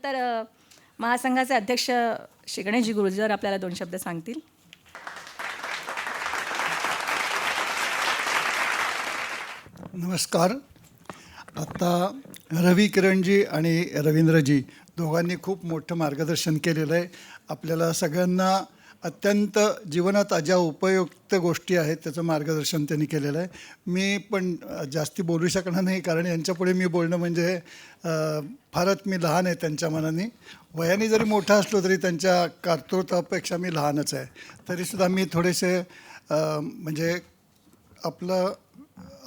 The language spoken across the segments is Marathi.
त्यानंतर महासंघाचे अध्यक्ष श्री गणेशजी गुर्जर आपल्याला 2 शब्द सांगतील. नमस्कार. आता रवी किरणजी आणि रवींद्रजी दोघांनी खूप मोठं मार्गदर्शन केलेलं आहे. आपल्याला सगळ्यांना अत्यंत जीवनात ज्या उपयुक्त गोष्टी आहेत त्याचं मार्गदर्शन त्यांनी केलेलं आहे. मी पण जास्ती बोलू शकणार नाही, कारण यांच्यापुढे मी बोलणं म्हणजे फारच मी लहान आहे त्यांच्या मनाने. वयाने जरी मोठा असलो तरी त्यांच्या कर्तृत्वापेक्षा मी लहानच आहे. तरीसुद्धा मी थोडेसे म्हणजे आपलं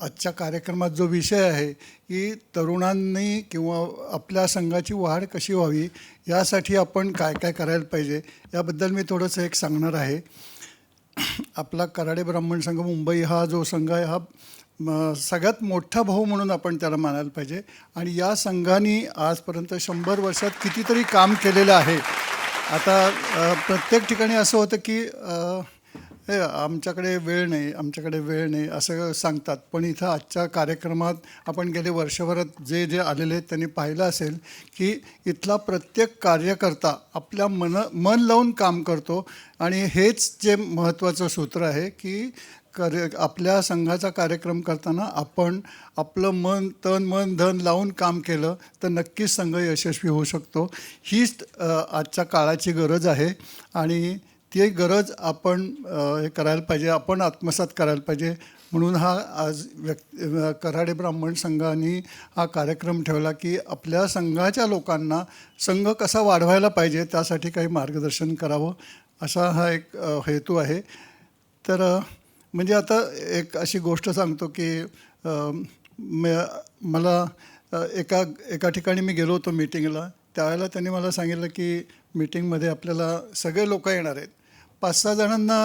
आजच्या कार्यक्रमात जो विषय आहे की तरुणांनी किंवा आपल्या संघाची वाढ कशी व्हावी यासाठी आपण काय काय करायला पाहिजे याबद्दल मी थोडंसं एक सांगणार आहे. आपला कराडे ब्राह्मण संघ मुंबई हा जो संघ आहे हा सगळ्यात मोठा भाऊ म्हणून आपण त्याला मानायला पाहिजे. आणि या संघाने आजपर्यंत 100 वर्षात कितीतरी काम केलेलं आहे. आता प्रत्येक ठिकाणी असं होतं की आमच्याकडे वेळ नाही असं सांगतात, पण इथं आजच्या कार्यक्रमात आपण गेले वर्षभरात जे जे आलेले आहेत त्यांनी पाहिलं असेल की इथला प्रत्येक कार्यकर्ता आपल्या मन लावून काम करतो. आणि हेच जे महत्त्वाचं सूत्र आहे की आपल्या संघाचा कार्यक्रम करताना आपण आपलं मन धन लावून काम केलं तर नक्कीच संघ यशस्वी होऊ शकतो. हीच आजच्या काळाची गरज आहे आणि ती गरज आपण हे करायला पाहिजे, आपण आत्मसात करायला पाहिजे. म्हणून हा आज कराडे ब्राह्मण संघाने हा कार्यक्रम ठेवला की आपल्या संघाच्या लोकांना संघ कसा वाढवायला पाहिजे त्यासाठी काही मार्गदर्शन करावं, असा हा एक हेतू आहे. तर म्हणजे आता एक अशी गोष्ट सांगतो की मला एका ठिकाणी मी गेलो होतो मीटिंगला. त्यावेळेला त्यांनी मला सांगितलं की मीटिंगमध्ये आपल्याला सगळे लोक येणार आहेत. 5-6 जणांना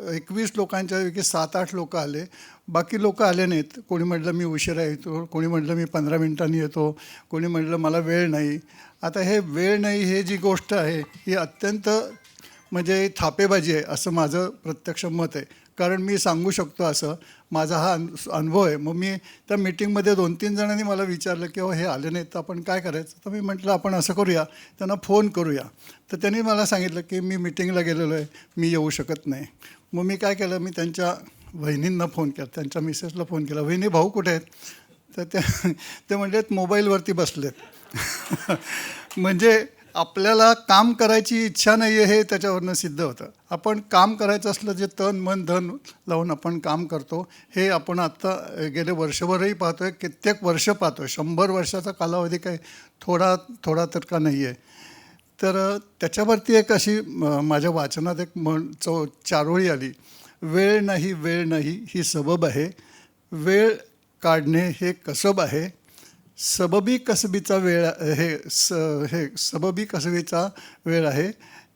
21 लोकांच्यापैकी 7-8 लोक आले, बाकी लोक आले नाहीत. कोणी म्हटलं मी उशिरा येतो, कोणी म्हटलं मी 15 मिनिटांनी येतो, कोणी म्हटलं मला वेळ नाही. आता हे वेळ नाही हे जी गोष्ट आहे ही अत्यंत म्हणजे थापेबाजी आहे असं माझं प्रत्यक्ष मत आहे. कारण मी सांगू शकतो असं माझा हा अनुभव आहे. मग मी त्या मीटिंगमध्ये 2-3 जणांनी मला विचारलं की हे आले नाहीत तर आपण काय करायचं. तर मी म्हटलं आपण असं करूया, त्यांना फोन करूया. तर त्यांनी मला सांगितलं की मी मीटिंगला गेलेलो आहे, मी येऊ शकत नाही. मग मी काय केलं, मी त्यांच्या वहिनींना फोन केला, त्यांच्या मिसेसला फोन केला, वहिनी भाऊ कुठे आहेत. तर ते म्हणलेत मोबाईलवरती बसलेत. म्हणजे आपल्याला काम करायची इच्छा नाही आहे हे त्याच्यावरनं सिद्ध होतं. आपण काम करायचं असलं जे तन मन धन लावून आपण काम करतो हे आपण आत्ता गेले वर्षभरही पाहतो आहे, कित्येक वर्ष पाहतो आहे. 100 वर्षाचा कालावधी काही थोडा तर का नाही आहे. तर त्याच्यावरती एक अशी माझ्या वाचनात एक चारोळी आली, वेळ नाही ही सबब आहे, वेळ काढणे हे कसब आहे, सबबी कसबीचा वेळ आहे.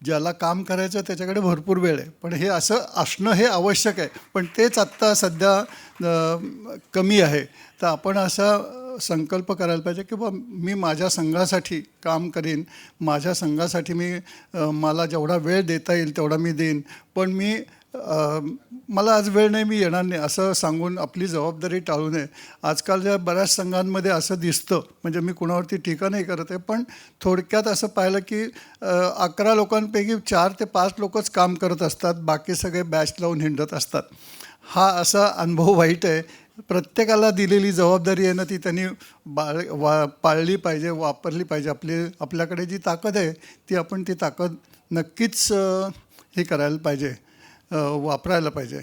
ज्याला काम करायचं त्याच्याकडे भरपूर वेळ आहे, पण हे असं असणं हे आवश्यक आहे, पण तेच आत्ता सध्या कमी आहे. तर आपण असा संकल्प करायला पाहिजे की बा मी माझ्या संघासाठी काम करीन, माझ्या संघासाठी मला जेवढा वेळ देता येईल तेवढा मी देईन, पण मला आज वेळ नाही, मी येणार नाही असं सांगून आपली जबाबदारी टाळू नये. आजकालच्या बऱ्याच संघांमध्ये असं दिसतं, म्हणजे मी कुणावरती टीका नाही करत आहे, पण थोडक्यात असं पाहिलं की 11 लोकांपैकी 4 ते 5 लोकच काम करत असतात, बाकी सगळे बॅच लावून हिंडत असतात. हा असा अनुभव वाईट आहे. प्रत्येकाला दिलेली जबाबदारी आहे ना ती त्यांनी पाळली पाहिजे, वापरली पाहिजे. आपल्याकडे जी ताकद आहे ती ताकद नक्कीच हे करायला पाहिजे, वापरायला पाहिजे.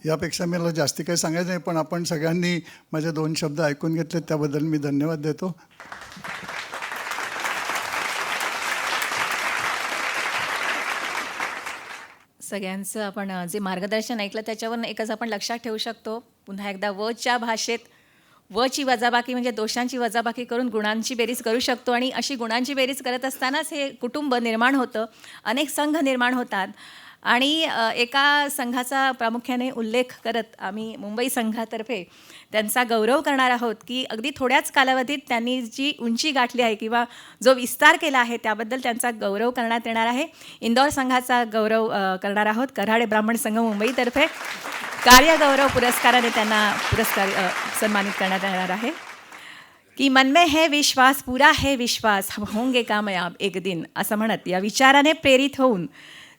यापेक्षा मला जास्ती काही सांगायचं नाही, पण आपण सगळ्यांनी माझे 2 शब्द ऐकून घेतले त्याबद्दल मी धन्यवाद देतो. सगळ्यांचं आपण जे मार्गदर्शन ऐकलं त्याच्यावरून एकच आपण लक्षात ठेवू शकतो, पुन्हा एकदा वच्या भाषेत वची वजाबाकी म्हणजे दोषांची वजाबाकी करून गुणांची बेरीज करू शकतो. आणि अशी गुणांची बेरीज करत असतानाच हे कुटुंब निर्माण होतं, अनेक संघ निर्माण होतात. आणि एका संघाचा प्रामुख्याने उल्लेख करत आम्ही मुंबई संघातर्फे त्यांचा गौरव करणार आहोत की अगदी थोड्याच कालावधीत त्यांनी जी उंची गाठली आहे किंवा जो विस्तार केला आहे त्याबद्दल त्यांचा गौरव करण्यात येणार आहे. इंदौर संघाचा गौरव करणार आहोत. कराडे ब्राह्मण संघ मुंबईतर्फे कार्यगौरव पुरस्काराने त्यांना सन्मानित करण्यात येणार आहे. की मन में है विश्वास, पूरा है विश्वास, हम होंगे कामयाब एक दिन, असं म्हणत या विचाराने प्रेरित होऊन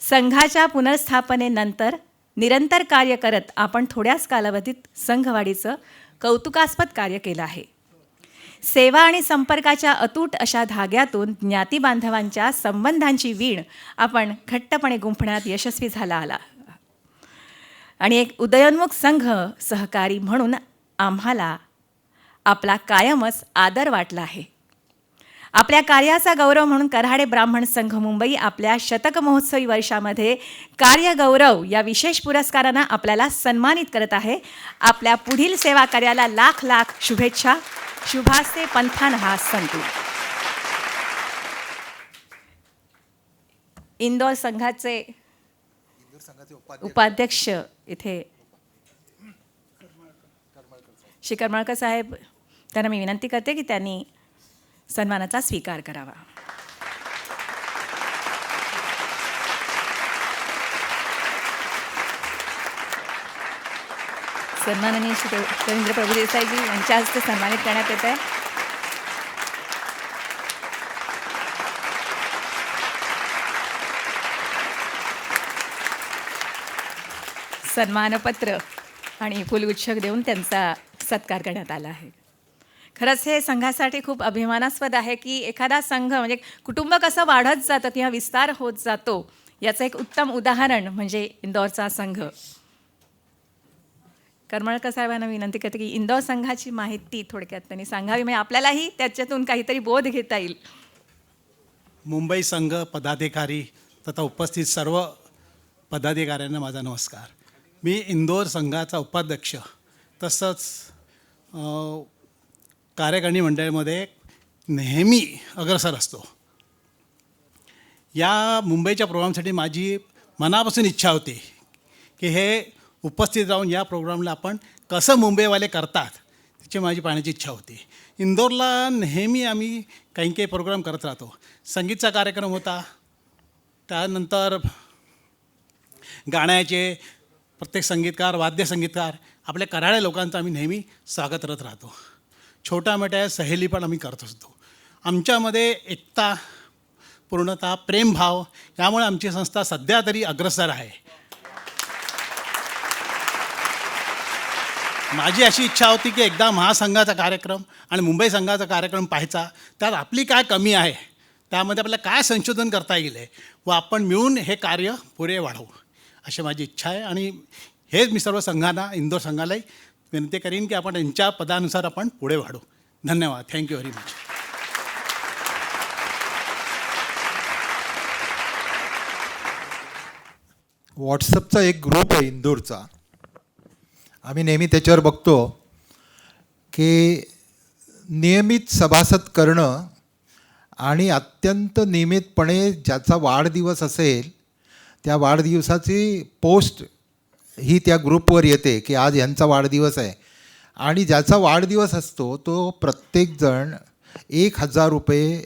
संघाच्या पुनर्स्थापनेनंतर निरंतर कार्य करत आपण थोड्याच कालावधीत संघवाढीचं कौतुकास्पद कार्य केलं आहे. सेवा आणि संपर्काच्या अतूट अशा धाग्यातून ज्ञाती बांधवांच्या संबंधांची वीण आपण घट्टपणे गुंफण्यात यशस्वी झाला आला आणि एक उदयोन्मुख संघ सहकारी म्हणून आम्हाला आपला कायमच आदर वाटला आहे. आपल्या कार्याचा गौरव म्हणून कऱ्हाडे ब्राह्मण संघ मुंबई आपल्या शतक महोत्सवी वर्षामध्ये कार्यगौरव या विशेष पुरस्कारानं आपल्याला सन्मानित करत आहे. आपल्या पुढील सेवा कार्याला लाख लाख शुभेच्छा. शुभास्ते पंथान हा संतू. इंदोर संघाचे उपाध्यक्ष इथे श्री करमळकर साहेब, त्यांना मी विनंती करते की त्यांनी सन्मानाचा स्वीकार करावा. सन्माननीय श्री रवींद्र प्रभुदेसाईजी यांच्या हस्ते सन्मानित करण्यात येत आहे. सन्मानपत्र आणि फुलगुच्छ देऊन त्यांचा सत्कार करण्यात आला आहे. खरंच हे संघासाठी खूप अभिमानास्पद आहे की एखादा संघ म्हणजे कुटुंब कसं वाढत जातं किंवा विस्तार होत जातो याचं एक उत्तम उदाहरण म्हणजे इंदोरचा संघ. करमळकर साहेबांना विनंती करते की इंदोर संघाची माहिती थोडक्यात त्यांनी सांगावी, म्हणजे आपल्यालाही त्याच्यातून काहीतरी बोध घेता येईल. मुंबई संघ पदाधिकारी तथा उपस्थित सर्व पदाधिकाऱ्यांना माझा नमस्कार. मी इंदोर संघाचा उपाध्यक्ष तसंच कार्यकारिणी मंडळामध्ये नेहमी अग्रेसर असतो. या मुंबईच्या प्रोग्रामसाठी माझी मनापासून इच्छा होती की हे उपस्थित राहून या प्रोग्रामला आपण कसं मुंबईवाले करतात त्याची माझी पाहण्याची इच्छा होती. इंदोरला नेहमी आम्ही काही प्रोग्राम करत राहतो. संगीतचा कार्यक्रम होता, त्यानंतर गाण्याचे प्रत्येक संगीतकार, वाद्यसंगीतकार, आपल्या कऱ्हाडे लोकांचं आम्ही नेहमी स्वागत करत राहतो. छोट्या मोठ्या सहेली पण आम्ही करत असतो. आमच्यामध्ये एकता, पूर्णता, प्रेमभाव यामुळे आमची संस्था सध्या तरी अग्रेसर आहे. माझी अशी इच्छा होती की एकदा महासंघाचा कार्यक्रम आणि मुंबई संघाचा कार्यक्रम पाहायचा, त्यात आपली काय कमी आहे, त्यामध्ये आपल्याला काय संशोधन करता येईल व आपण मिळून हे कार्य पुढे वाढवू अशी माझी इच्छा आहे. आणि हेच मी सर्व संघांना, इंदोर संघालाही विनंती करीन की आपण यांच्या पदानुसार आपण पुढे वाढू. धन्यवाद. Thank you very much. व्हॉट्सअपचा एक ग्रुप आहे इंदोरचा. आम्ही नेहमी त्याच्यावर बघतो की नियमित सभासद करणं आणि अत्यंत नियमितपणे ज्याचा वाढदिवस असेल त्या वाढदिवसाची पोस्ट ही त्या ग्रुपवर येते की आज ह्यांचा वाढदिवस आहे. आणि ज्याचा वाढदिवस असतो तो प्रत्येकजण 1,000 रुपये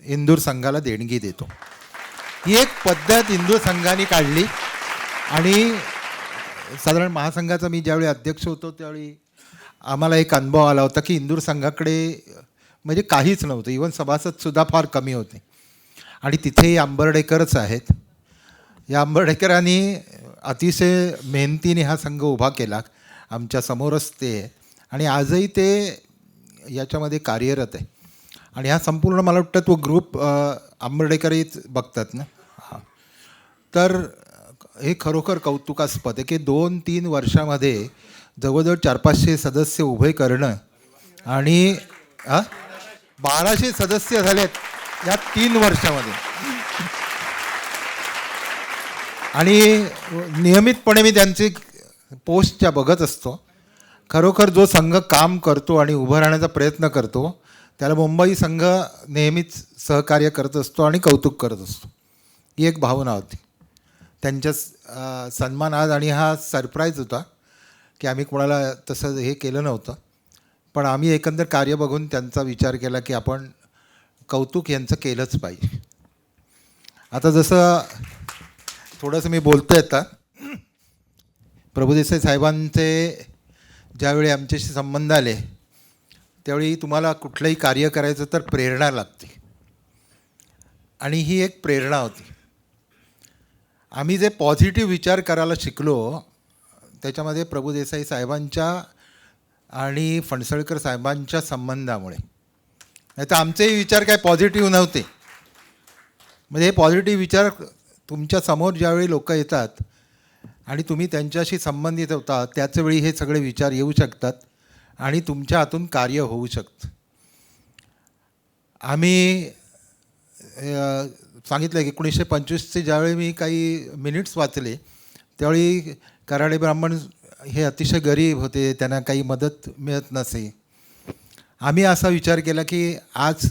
इंदूर संघाला देणगी देतो. ही एक पद्धत इंदूर संघाने काढली. आणि साधारण महासंघाचा मी ज्यावेळी अध्यक्ष होतो त्यावेळी आम्हाला एक अनुभव आला होता की इंदूर संघाकडे म्हणजे काहीच नव्हतं, इवन सभासदसुद्धा फार कमी होते. आणि तिथेही आंबर्डेकरच आहेत. या आंबर्डेकरांनी अतिशय मेहनतीने हा संघ उभा केला. आमच्या समोरच ते आहे आणि आजही ते याच्यामध्ये कार्यरत आहे. आणि हा संपूर्ण मला वाटतं तो ग्रुप आंबर्डेकरही बघतात ना. हां, तर हे खरोखर कौतुकास्पद आहे की 2-3 वर्षामध्ये जवळजवळ 400-500 सदस्य उभे करणं आणि 1200 सदस्य झालेत या 3 वर्षामध्ये. आणि नियमितपणे मी त्यांची पोस्टच्या बघत असतो. खरोखर जो संघ काम करतो आणि उभं राहण्याचा प्रयत्न करतो त्याला मुंबई संघ नेहमीच सहकार्य करत असतो आणि कौतुक करत असतो. ही एक भावना होती त्यांच्या सन्मान आज. आणि हा सरप्राईज होता की आम्ही कोणाला तसं हे केलं नव्हतं, पण आम्ही एकंदर कार्य बघून त्यांचा विचार केला की आपण कौतुक यांचं केलंच पाहिजे. आता जसं थोडंसं मी बोलतो आहे आता, प्रभुदेसाई साहेबांचे ज्यावेळी आमच्याशी संबंध आले त्यावेळी तुम्हाला कुठलंही कार्य करायचं तर प्रेरणा लागते, आणि ही एक प्रेरणा होती. आम्ही जे पॉझिटिव्ह विचार करायला शिकलो त्याच्यामध्ये प्रभुदेसाई साहेबांच्या आणि फणसळकर साहेबांच्या संबंधामुळे. नाही तर आमचेही विचार काय पॉझिटिव्ह नव्हते. म्हणजे हे पॉझिटिव्ह विचार तुमच्या समोर ज्यावेळी लोक येतात आणि तुम्ही त्यांच्याशी संबंधित होता त्याचवेळी हे सगळे विचार येऊ शकतात आणि तुमच्या हातून कार्य होऊ शकतं. आम्ही सांगितलं की 1925चे ज्यावेळी मी काही मिनिट्स वाचले त्यावेळी कऱ्हाडे ब्राह्मण हे अतिशय गरीब होते, त्यांना काही मदत मिळत नसे. आम्ही असा विचार केला की आज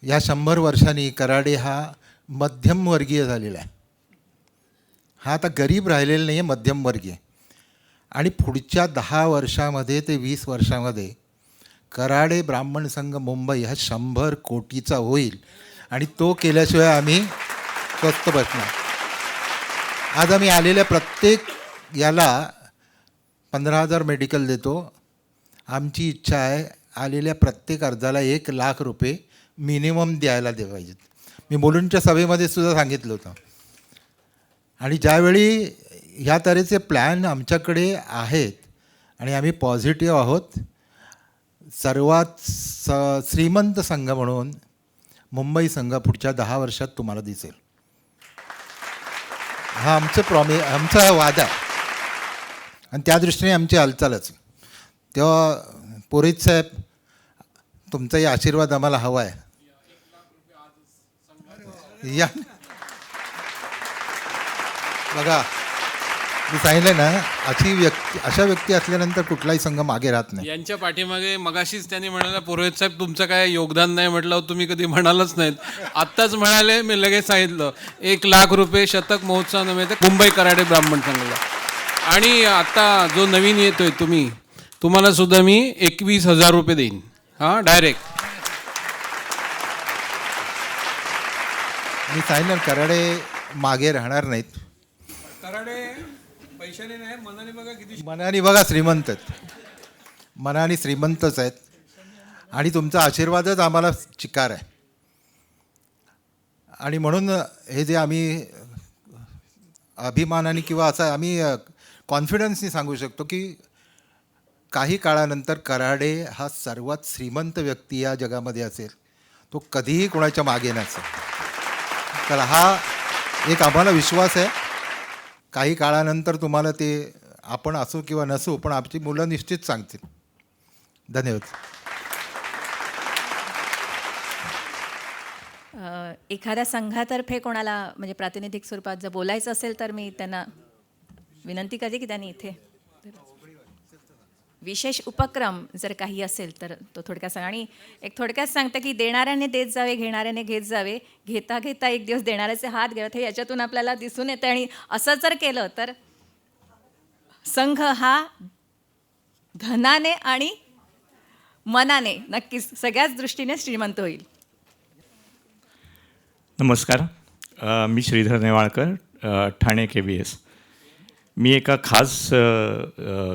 या 100 वर्षांनी कऱ्हाडे हा मध्यमवर्गीय झालेला आहे. हा आता गरीब राहिलेला नाही आहे, मध्यमवर्गीय. आणि पुढच्या 10 वर्षामध्ये ते 20 वर्षामध्ये कऱ्हाडे ब्राह्मण संघ मुंबई हा 100 कोटीचा होईल, आणि तो केल्याशिवाय आम्ही स्वस्त बसणार. आज आम्ही आलेल्या प्रत्येक याला 15,000 मेडिकल देतो. आमची इच्छा आहे आलेल्या प्रत्येक अर्जाला 1,00,000 रुपये मिनिमम द्यायला पाहिजेत. मी मुलुंडच्या सभेमध्ये सुद्धा सांगितलं होतं. आणि ज्यावेळी ह्या तऱ्हेचे प्लॅन आमच्याकडे आहेत आणि आम्ही पॉझिटिव्ह आहोत, सर्वात श्रीमंत संघ म्हणून मुंबई संघ पुढच्या 10 वर्षात तुम्हाला दिसेल. हा आमचा वादा आहे आणि त्या दृष्टीने आमची हालचालच. तेव्हा पुरोहित साहेब, तुमचाही आशीर्वाद आम्हाला हवा आहे. या बघा, मी सांगितलं ना, अशा व्यक्ती असल्यानंतर कुठलाही संघ मागे राहत नाही. यांच्या पाठीमागे मगाशीच त्यांनी म्हणाला, पुरोहित साहेब तुमचं काय योगदान नाही म्हटलं, तुम्ही कधी म्हणालच नाहीत. आत्ताच म्हणाले, मी लगेच सांगितलं 1,00,000 रुपये शतक महोत्सव नव्हे मुंबई कऱ्हाडे ब्राह्मण संघाला. आणि आता जो नवीन येतोय तुम्हाला सुद्धा मी 21,000 रुपये देईन, हां, डायरेक्ट. मी सांगितलं कऱ्हाडे मागे राहणार नाहीत. पैशाने नाही, मनाने बघा किती. मनाने बघा श्रीमंत आहेत, मनाने श्रीमंतच आहेत. आणि तुमचा आशीर्वादच आम्हाला चिकार आहे. आणि म्हणून हे जे आम्ही अभिमानाने किंवा असं आम्ही कॉन्फिडन्सनी सांगू शकतो की काही काळानंतर कऱ्हाडे हा सर्वात श्रीमंत व्यक्ती या जगामध्ये असेल. तो कधीही कोणाच्या मागे नसेल. तर हा एक आम्हाला विश्वास आहे. काही काळानंतर तुम्हाला ते आपण असू किंवा नसू, पण आमची मुलं निश्चित सांगतील. धन्यवाद. एखाद्या संघातर्फे कोणाला म्हणजे प्रातिनिधिक स्वरूपात जर बोलायचं असेल तर मी त्यांना विनंती करते की त्यांनी इथे विशेष उपक्रम जर काही असेल तर तो थोडक्यात सांगा. आणि एक थोडक्यात सांगते की देणाऱ्याने देत जावे, घेणाऱ्याने घेत जावे, घेता घेता एक दिवस देणाऱ्याचे हात घ्यावेत, हे याच्यातून आपल्याला दिसून येतं. आणि असं जर केलं तर संघ हा धनाने आणि मनाने नक्कीच सगळ्याच दृष्टीने श्रीमंत होईल. नमस्कार, मी श्रीधर नेवाळकर, ठाणे KBS. मी एका खास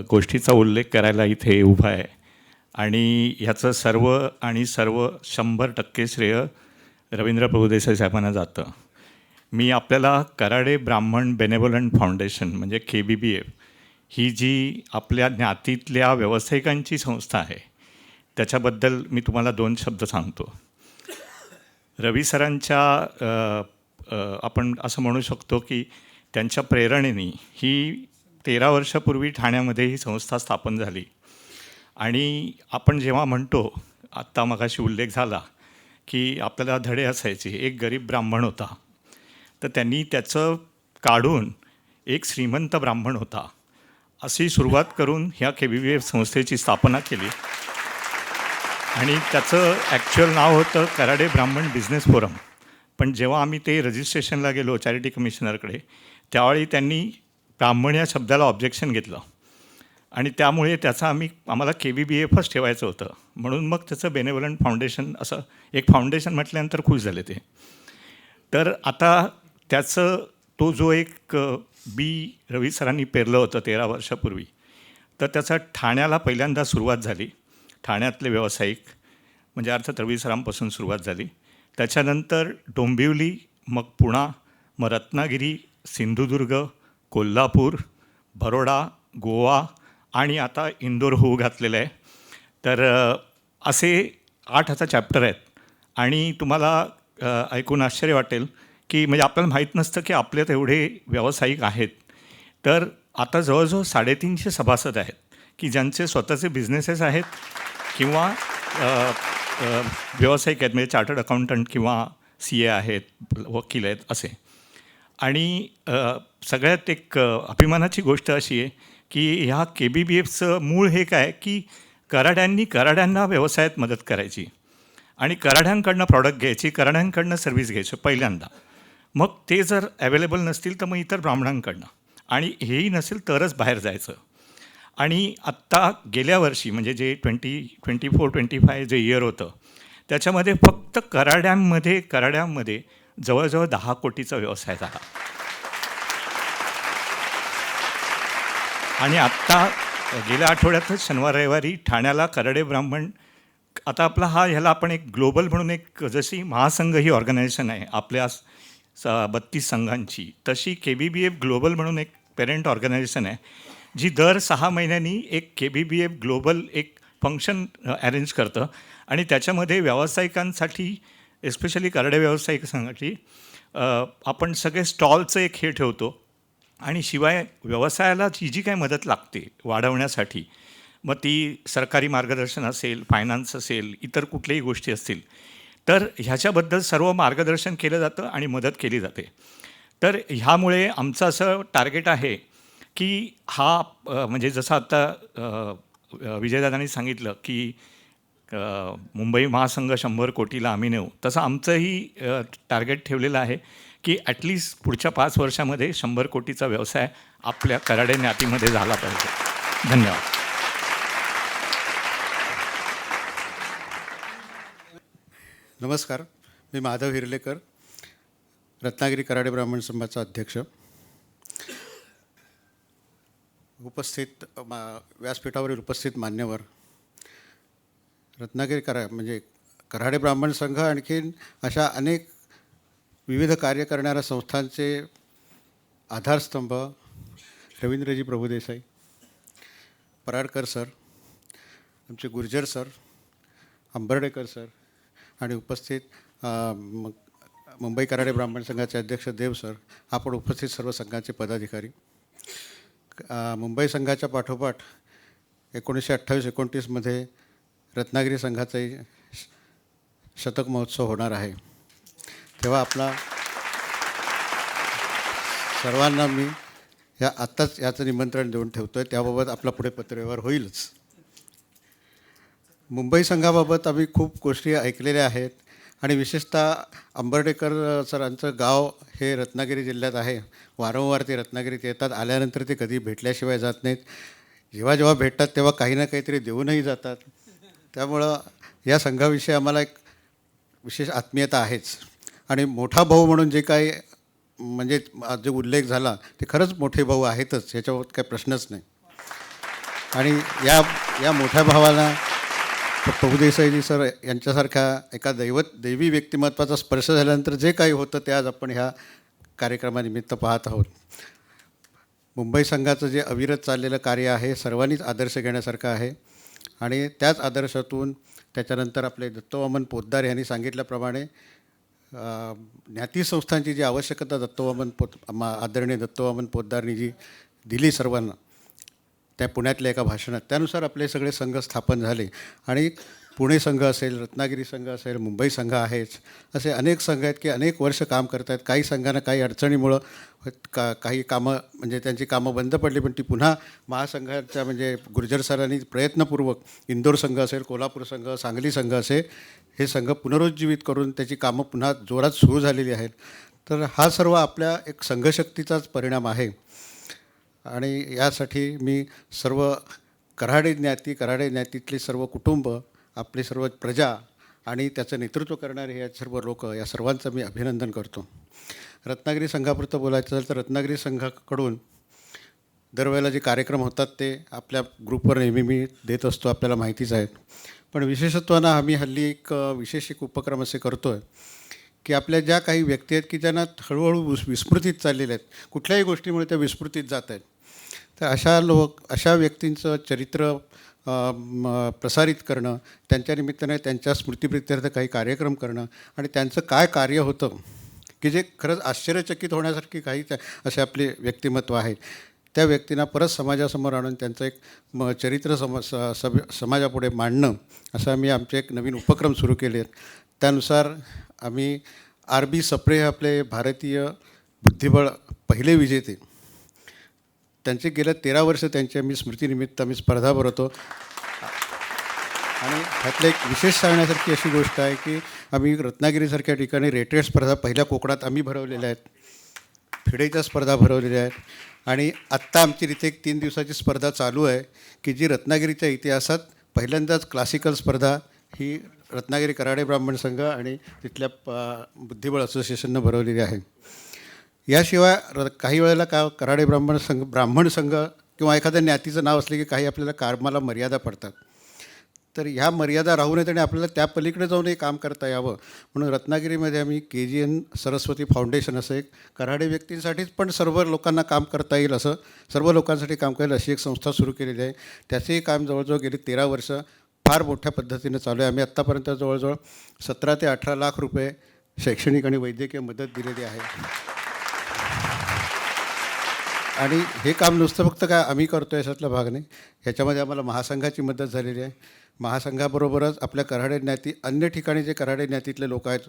गोष्टीचा उल्लेख करायला इथे उभा आहे आणि ह्याचं सर्व 100% श्रेय रवींद्र प्रभुदेसाई साहेबांना जातं. मी आपल्याला कऱ्हाडे ब्राह्मण बेनेव्होलंट फाउंडेशन म्हणजे KBBF ही जी आपल्या ज्ञातीतल्या व्यावसायिकांची संस्था आहे त्याच्याबद्दल मी तुम्हाला 2 शब्द सांगतो. रवी सरांच्या आपण असं म्हणू शकतो की त्यांच्या प्रेरणेने ही 13 वर्षापूर्वी ठाण्यामध्ये ही संस्था स्थापन झाली. आणि आपण जेव्हा म्हणतो, आत्ता मगाशी उल्लेख झाला की आपल्याला धडे असायचे, एक गरीब ब्राह्मण होता तर त्यांनी त्याचं काढून एक श्रीमंत ब्राह्मण होता अशी सुरुवात करून ह्या KBBF संस्थेची स्थापना केली. आणि त्याचं ॲक्च्युअल नाव होतं कऱ्हाडे ब्राह्मण बिझनेस फोरम. पण जेव्हा आम्ही ते रजिस्ट्रेशनला गेलो चॅरिटी कमिशनरकडे, त्यावेळी त्यांनी ब्राह्मण या शब्दाला ऑब्जेक्शन घेतलं आणि त्यामुळे त्याचा आम्हाला KBBFच ठेवायचं होतं. म्हणून मग त्याचं बेनेव्होलंट फाउंडेशन, असं एक फाउंडेशन म्हटल्यानंतर खुश झाले ते. तर आता त्याचं तो जो एक बी रवी सरांनी पेरलं होतं 13 वर्षापूर्वी, तर त्याचा ठाण्याला पहिल्यांदा सुरुवात झाली. ठाण्यातले व्यावसायिक, म्हणजे अर्थात रवी सरांपासून सुरुवात झाली. त्याच्यानंतर डोंबिवली, मग पुणा, मग रत्नागिरी, सिंधुदुर्ग, कोल्हापूर, बरोडा, गोवा आणि आता इंदोर होऊ घातलेलं आहे. तर असे 8 आता चॅप्टर आहेत. आणि तुम्हाला ऐकून आश्चर्य वाटेल की म्हणजे आपल्याला माहीत नसतं की आपल्यात एवढे व्यावसायिक आहेत. तर आता जवळजवळ 350 सभासद आहेत की ज्यांचे स्वतःचे बिझनेसेस आहेत किंवा व्यावसायिक आहेत, म्हणजे चार्टर्ड अकाउंटंट किंवा CA आहेत, वकील आहेत असे. आणि सगळ्यात एक अभिमानाची गोष्ट अशी आहे की ह्या KBBFचं मूळ हे काय की कराड्यांना व्यवसायात मदत करायची आणि कराड्यांकडनं प्रॉडक्ट घ्यायची, कराड्यांकडनं सर्व्हिस घ्यायची पहिल्यांदा. मग ते जर अवेलेबल नसतील तर मग इतर ब्राह्मणांकडनं, आणि हेही नसेल तरच बाहेर जायचं. आणि आत्ता गेल्या वर्षी म्हणजे जे 2024-25 जे इयर होतं त्याच्यामध्ये फक्त कराड्यांमध्ये जवळजवळ 10 कोटीचा व्यवसाय झाला. आणि आत्ता गेल्या आठवड्यातच शनिवार रविवारी ठाण्याला कराडे ब्राह्मण, आता आपला ह्याला आपण एक ग्लोबल म्हणून एक जशी महासंघ ही ऑर्गनायझेशन आहे आपल्या 32 संघांची, तशी KBBF ग्लोबल म्हणून एक पेरेंट ऑर्गनायझेशन आहे जी दर 6 महिन्यांनी एक KBBF ग्लोबल एक फंक्शन अरेंज करतं. आणि त्याच्यामध्ये व्यावसायिकांसाठी, एस्पेशली कराडे व्यावसायिकांसाठी आपण सगळे स्टॉलचं एक हे ठेवतो. आणि शिवाय व्यवसायाला जी काही मदत लागते वाढवण्यासाठी, मग ती सरकारी मार्गदर्शन असेल, फायनान्स असेल, इतर कुठल्याही गोष्टी असतील, तर ह्याच्याबद्दल सर्व मार्गदर्शन केलं जातं आणि मदत केली जाते. तर ह्यामुळे आमचं असं टार्गेट आहे की म्हणजे जसं आत्ता विजयदादांनी सांगितलं की मुंबई महासंघ 100 कोटीला आम्ही नेऊ, तसं आमचंही टार्गेट ठेवलेलं आहे की ॲटलिस्ट पुढच्या 5 वर्षामध्ये 100 कोटीचा व्यवसाय आपल्या कराडे ज्ञातीमध्ये झाला पाहिजे. धन्यवाद. नमस्कार, मी माधव हिरलेकर, रत्नागिरी कराडे ब्राह्मण संघाचा अध्यक्ष. उपस्थित व्यासपीठावरील उपस्थित मान्यवर, रत्नागिरी म्हणजे कराडे ब्राह्मण संघ आणखीन अशा अनेक विविध कार्य करणाऱ्या संस्थांचे आधारस्तंभ रवींद्रजी प्रभुदेसाई, पराडकर सर, आमचे गुर्जर सर, अंबर्डेकर सर आणि उपस्थित मुंबई कराडे ब्राह्मण संघाचे अध्यक्ष देव सर, आपण उपस्थित सर्व संघाचे पदाधिकारी. मुंबई संघाच्या पाठोपाठ 1928-29 रत्नागिरी संघाचाही शतक महोत्सव होणार आहे. तेव्हा आपला सर्वांना मी आत्ताच याचं निमंत्रण देऊन ठेवतो आहे. त्याबाबत आपला पुढे पत्रव्यवहार होईलच. मुंबई संघाबाबत आम्ही खूप गोष्टी ऐकलेल्या आहेत आणि विशेषतः अंबर्डेकर सरांचं गाव हे रत्नागिरी जिल्ह्यात आहे. वारंवार ते रत्नागिरीत येतात, आल्यानंतर ते कधी भेटल्याशिवाय जात नाहीत. जेव्हा भेटतात तेव्हा काही ना काहीतरी देऊनही जातात. त्यामुळं या संघाविषयी आम्हाला एक विशेष आत्मीयता आहेच. आणि मोठा भाऊ म्हणून जे काही म्हणजे जे उल्लेख झाला ते खरंच मोठे भाऊ आहेतच, याच्यावर काही प्रश्नच नाही. आणि या मोठ्या भावाला प्रभुदेसाईजी सर यांच्यासारख्या एका दैवी व्यक्तिमत्वाचा स्पर्श झाल्यानंतर जे काही होतं ते आज आपण ह्या कार्यक्रमानिमित्त पाहत आहोत. मुंबई संघाचं जे अविरत चाललेलं कार्य आहे सर्वांनीच आदर्श घेण्यासारखं आहे. आणि त्याच आदर्शातून त्याच्यानंतर आपले दत्तवामन पोद्दार यांनी सांगितल्याप्रमाणे ज्ञाती संस्थांची जी आवश्यकता आदरणीय दत्तवामन पोद्दारनी जी दिली सर्वांना त्या पुण्यातल्या एका भाषणात, त्यानुसार आपले सगळे संघ स्थापन झाले. आणि पुणे संघ असेल, रत्नागिरी संघ असेल, मुंबई संघ आहेच, असे अनेक संघ आहेत की अनेक वर्ष काम करत आहेत. काही संघांना काही अडचणीमुळं काही कामं म्हणजे त्यांची कामं बंद पडली, पण ती पुन्हा महासंघाच्या म्हणजे गुर्जर सरांनी प्रयत्नपूर्वक इंदोर संघ असेल, कोल्हापूर संघ, सांगली संघ असे हे संघ पुनरुज्जीवित करून त्याची कामं पुन्हा जोरात सुरू झालेली आहेत. तर हा सर्व आपल्या एक संघशक्तीचाच परिणाम आहे. आणि यासाठी मी सर्व कराडे ज्ञातीतले सर्व कुटुंब, आपले सर्व प्रजा आणि त्याचं नेतृत्व करणारे हे सर्व लोक, या सर्वांचं मी अभिनंदन करतो. रत्नागिरी संघापुरतं बोलायचं झालं तर रत्नागिरी संघाकडून दरवेळेला जे कार्यक्रम होतात ते आपल्या ग्रुपवर नेहमी मी देत असतो, आपल्याला माहितीच आहेत. पण विशेषत्वानं आम्ही हल्ली विशेष एक उपक्रम असे करतो आहे की आपल्या ज्या काही व्यक्ती आहेत की त्यांना हळूहळू विस्मृतीत चाललेल्या आहेत, कुठल्याही गोष्टीमुळे त्या विस्मृतीत जात आहेत. तर अशा व्यक्तींचं चरित्र प्रसारित करणं, त्यांच्या निमित्ताने त्यांच्या स्मृतिप्रित्यर्थ काही कार्यक्रम करणं आणि त्यांचं काय कार्य होतं की जे खरंच आश्चर्यचकित होण्यासारखी काही असे आपले व्यक्तिमत्व आहेत, त्या व्यक्तींना परत समाजासमोर आणून त्यांचं एक चरित्र समाजापुढे मांडणं, असं आम्ही आमचे एक नवीन उपक्रम सुरू केले आहेत. त्यानुसार आम्ही RB सप्रे हे आपले भारतीय बुद्धिबळ पहिले विजेते, त्यांचे गेल्या 13 वर्ष त्यांची आम्ही स्मृतीनिमित्त आम्ही स्पर्धा भरवतो. आणि ह्यातलं एक विशेष सांगण्यासारखी अशी गोष्ट आहे की आम्ही रत्नागिरीसारख्या ठिकाणी रेटेड स्पर्धा पहिल्या कोकणात आम्ही भरवलेल्या आहेत, फिडेच्या स्पर्धा भरवलेल्या आहेत. आणि आत्ता आमची तिथे एक 3 दिवसाची स्पर्धा चालू आहे की जी रत्नागिरीच्या इतिहासात पहिल्यांदाच क्लासिकल स्पर्धा ही रत्नागिरी कराडे ब्राह्मण संघ आणि तिथल्या बुद्धिबळ असोसिएशननं भरवलेली आहे. याशिवाय काही वेळेला कराडे ब्राह्मण संघ किंवा एखाद्या ज्ञातीचं नाव असले की काही आपल्याला कामाला मर्यादा पडतात. तर ह्या मर्यादा राहू नयेत आणि आपल्याला त्या पलीकडे जाऊन हे काम करता यावं म्हणून रत्नागिरीमध्ये आम्ही KGN सरस्वती फाउंडेशन असं एक कराडे व्यक्तींसाठीच पण सर्व लोकांना काम करता येईल असं, सर्व लोकांसाठी काम करेल अशी एक संस्था सुरू केलेली आहे. त्याचंही काम जवळजवळ गेली 13 वर्ष फार मोठ्या पद्धतीनं चालू आहे. आम्ही आत्तापर्यंत जवळजवळ 17 ते 18 लाख रुपये शैक्षणिक आणि वैद्यकीय मदत दिलेली आहे. आणि हे काम नुसतं फक्त काय आम्ही करतो याच्यातला भाग नाही, ह्याच्यामध्ये आम्हाला महासंघाची मदत झालेली आहे. महासंघाबरोबरच आपल्या कराडे ज्ञाती अन्य ठिकाणी जे कराडे ज्ञातीतले लोक आहेत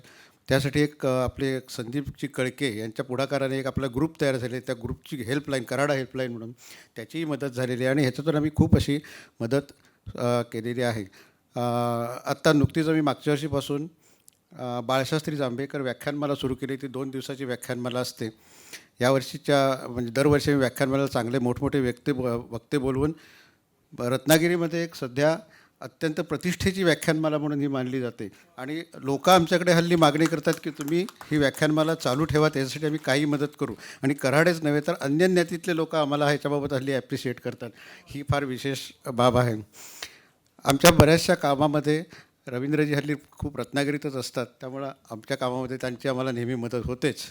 त्यासाठी आपले संदीपजी कळके यांच्या पुढाकाराने एक आपला ग्रुप तयार झाले, त्या ग्रुपची हेल्पलाईन कराडा हेल्पलाईन म्हणून त्याचीही मदत झालेली आहे. आणि ह्याच्यातून आम्ही खूप अशी मदत केलेली आहे. आत्ता नुकतीच आम्ही मागच्या वर्षीपासून बाळशास्त्री जांभेकर व्याख्यानमाला सुरू केली. ती 2 दिवसाची व्याख्यानमाला असते. यावर्षीच्या म्हणजे दरवर्षी मी व्याख्यानमाला चांगले मोठमोठे वक्ते बोलवून रत्नागिरीमध्ये एक सध्या अत्यंत प्रतिष्ठेची व्याख्यानमाला म्हणून ही मानली जाते. आणि लोक आमच्याकडे हल्ली मागणी करतात की तुम्ही ही व्याख्यानमाला चालू ठेवा, त्याच्यासाठी आम्ही काही मदत करू. आणि कराडेच नव्हे तर अन्य ज्ञातीतले लोक आम्हाला ह्याच्याबाबत हल्ली ॲप्रिशिएट करतात. ही फार विशेष बाब आहे. आमच्या बऱ्याचशा कामामध्ये रवींद्रजी हल्ली खूप रत्नागिरीतच असतात, त्यामुळं आमच्या कामामध्ये त्यांची आम्हाला नेहमी मदत होतेच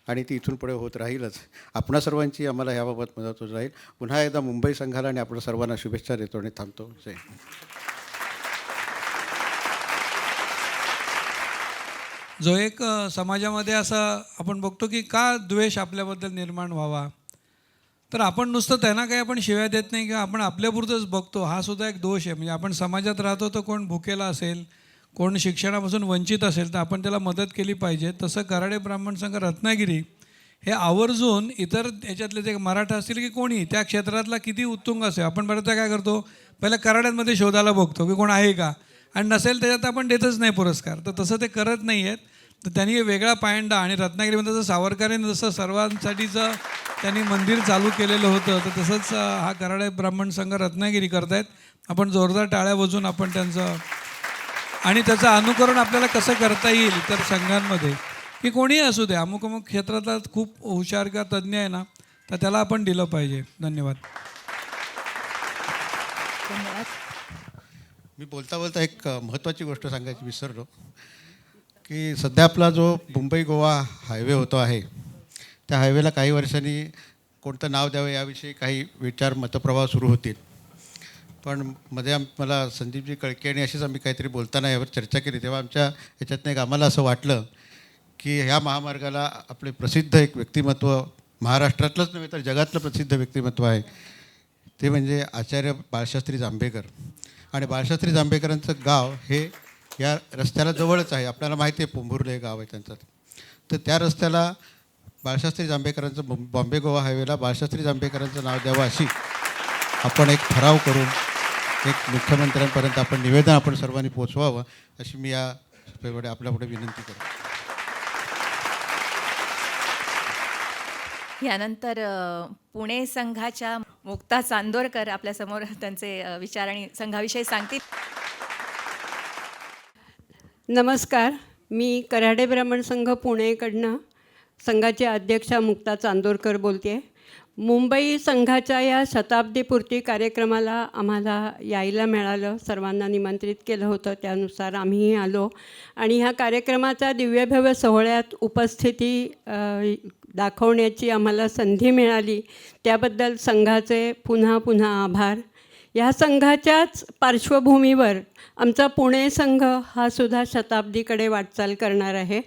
आणि ती इथून पुढे होत राहीलच. आपणा सर्वांची आम्हाला ह्याबाबत मदत होत राहील. पुन्हा एकदा मुंबई संघाला आणि आपण सर्वांना शुभेच्छा देतो आणि थांबतो. जय हिंद. जो एक समाजामध्ये असा आपण बघतो की का द्वेष आपल्याबद्दल निर्माण व्हावा, तर आपण नुसतं त्यांना काही आपण शिव्या देत नाही किंवा आपण आपल्यापुरतंच बघतो, हा सुद्धा एक दोष आहे. म्हणजे आपण समाजात राहतो तर कोण भुकेला असेल, कोण शिक्षणापासून वंचित असेल तर आपण त्याला मदत केली पाहिजे. तसं कराडे ब्राह्मण संघ रत्नागिरी हे आवर्जून इतर याच्यातले जे मराठा असतील की कोणी त्या क्षेत्रातला किती उत्तुंग असेल, आपण बऱ्याचदा काय करतो, पहिल्या कराड्यांमध्ये शोधायला बघतो की कोण आहे का, आणि नसेल त्याच्यात आपण देतच नाही पुरस्कार. तर तसं ते करत नाही आहेत. तर त्यांनी वेगळा पायंडा आणि रत्नागिरीमध्ये जसं सावरकरांनी जसं सर्वांसाठीचं त्यांनी मंदिर चालू केलेलं होतं, तर तसंच हा कराडे ब्राह्मण संघ रत्नागिरी करतायत. आपण जोरदार टाळ्या वाजवून आपण त्यांचं आणि त्याचं अनुकरण आपल्याला कसं करता येईल इतर संघांमध्ये की कोणीही असू दे, अमुक अमुक क्षेत्रातला खूप हुशार किंवा तज्ज्ञ आहे ना, तर त्याला आपण दिलं पाहिजे. धन्यवाद. मी बोलता बोलता एक महत्त्वाची गोष्ट सांगायची विसरलो की सध्या आपला जो मुंबई गोवा हायवे होतो आहे, त्या हायवेला काही वर्षांनी कोणतं नाव द्यावं याविषयी काही विचार मतप्रवाह सुरू होतील. पण मध्ये मला संदीपजी कळके आणि अशीच आम्ही काहीतरी बोलताना यावर चर्चा केली, तेव्हा आमच्या ह्याच्यातनं एक आम्हाला असं वाटलं की ह्या महामार्गाला आपले प्रसिद्ध एक व्यक्तिमत्व, महाराष्ट्रातलंच नव्हे तर जगातलं प्रसिद्ध व्यक्तिमत्व आहे, ते म्हणजे आचार्य बाळशास्त्री जांभेकर. आणि बाळशास्त्री जांभेकरांचं गाव हे या रस्त्याला जवळच आहे. आपल्याला माहिती आहे पोंभुर्ले हे गाव आहे त्यांचं. तर त्या रस्त्याला बाळशास्त्री जांभेकरांचं बॉम्बे गोवा हायवेला बाळशास्त्री जांभेकरांचं नाव द्यावं अशी आपण एक ठराव करून एक मुख्यमंत्र्यांपर्यंत आपण निवेदन आपण सर्वांनी पोचवावं अशी मी या सभेमध्ये आपल्यापुढे विनंती करतो. यानंतर पुणे संघाच्या मुक्ता चांदोरकर आपल्यासमोर त्यांचे विचार आणि संघाविषयी सांगतील. नमस्कार, मी कराडे ब्राह्मण संघ पुणेकडनं संघाची अध्यक्षा मुक्ता चांदोरकर बोलते आहे. मुंबई संघाच्या या शताब्दीपूर्ती कार्यक्रमाला आम्हाला यायला मिळालं, सर्वांना निमंत्रित केलं होतं, त्यानुसार आम्हीही आलो आणि ह्या कार्यक्रमाच्या दिव्यभव्य सोहळ्यात उपस्थिती दाखवण्याची आम्हाला संधी मिळाली, त्याबद्दल संघाचे पुन्हा पुन्हा आभार. ह्या संघाच्याच पार्श्वभूमीवर आमचा पुणे संघ हा सुद्धा शताब्दीकडे वाटचाल करणार आहे.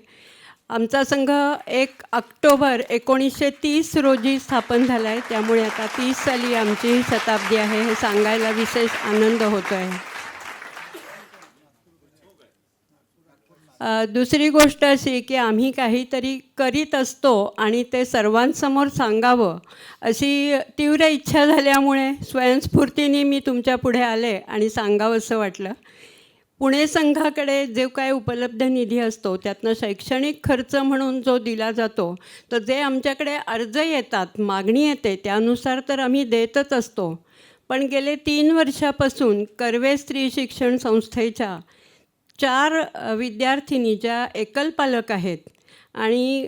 आमचा संघ 1 ऑक्टोबर 1930 रोजी स्थापन झाला आहे, त्यामुळे आता 30 साली आमची ही शताब्दी आहे, हे सांगायला विशेष आनंद होतो आहे. दुसरी गोष्ट अशी की आम्ही काहीतरी करीत असतो आणि ते सर्वांसमोर सांगावं अशी तीव्र इच्छा झाल्यामुळे स्वयंस्फूर्तीने मी तुमच्या पुढे आले आणि सांगावं असं वाटलं. पुणे संघाकडे जो काय उपलब्ध निधी असतो त्यातनं शैक्षणिक खर्च म्हणून जो दिला जातो, तर जे आमच्याकडे अर्ज येतात, मागणी येते, त्यानुसार तर आम्ही देतच असतो. पण गेले 3 वर्षापासून कर्वे स्त्री शिक्षण संस्थेच्या 4 विद्यार्थिनी ज्या एकल पालक आहेत आणि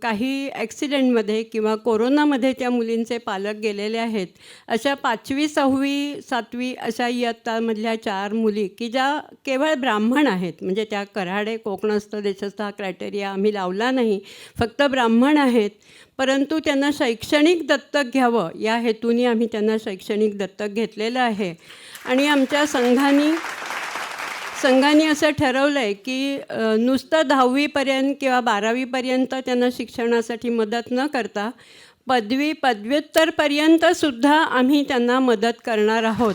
काही ॲक्सिडेंटमध्ये किंवा कोरोनामध्ये त्या मुलींचे पालक गेलेले आहेत, अशा 5वी 6वी 7वी अशा इयत्तामधल्या 4 मुली की ज्या केवळ ब्राह्मण आहेत, म्हणजे त्या कऱ्हाडे कोकणस्थ देशस्थ हा क्रायटेरिया आम्ही लावला नाही, फक्त ब्राह्मण आहेत, परंतु त्यांना शैक्षणिक दत्तक घ्यावं या हेतूने आम्ही त्यांना शैक्षणिक दत्तक घेतलेलं आहे. आणि आमच्या संघाने असं ठरवलं आहे की नुसतं 10वीपर्यंत किंवा 12वीपर्यंत त्यांना शिक्षणासाठी मदत न करता पदव्युत्तरपर्यंतसुद्धा आम्ही त्यांना मदत करणार आहोत.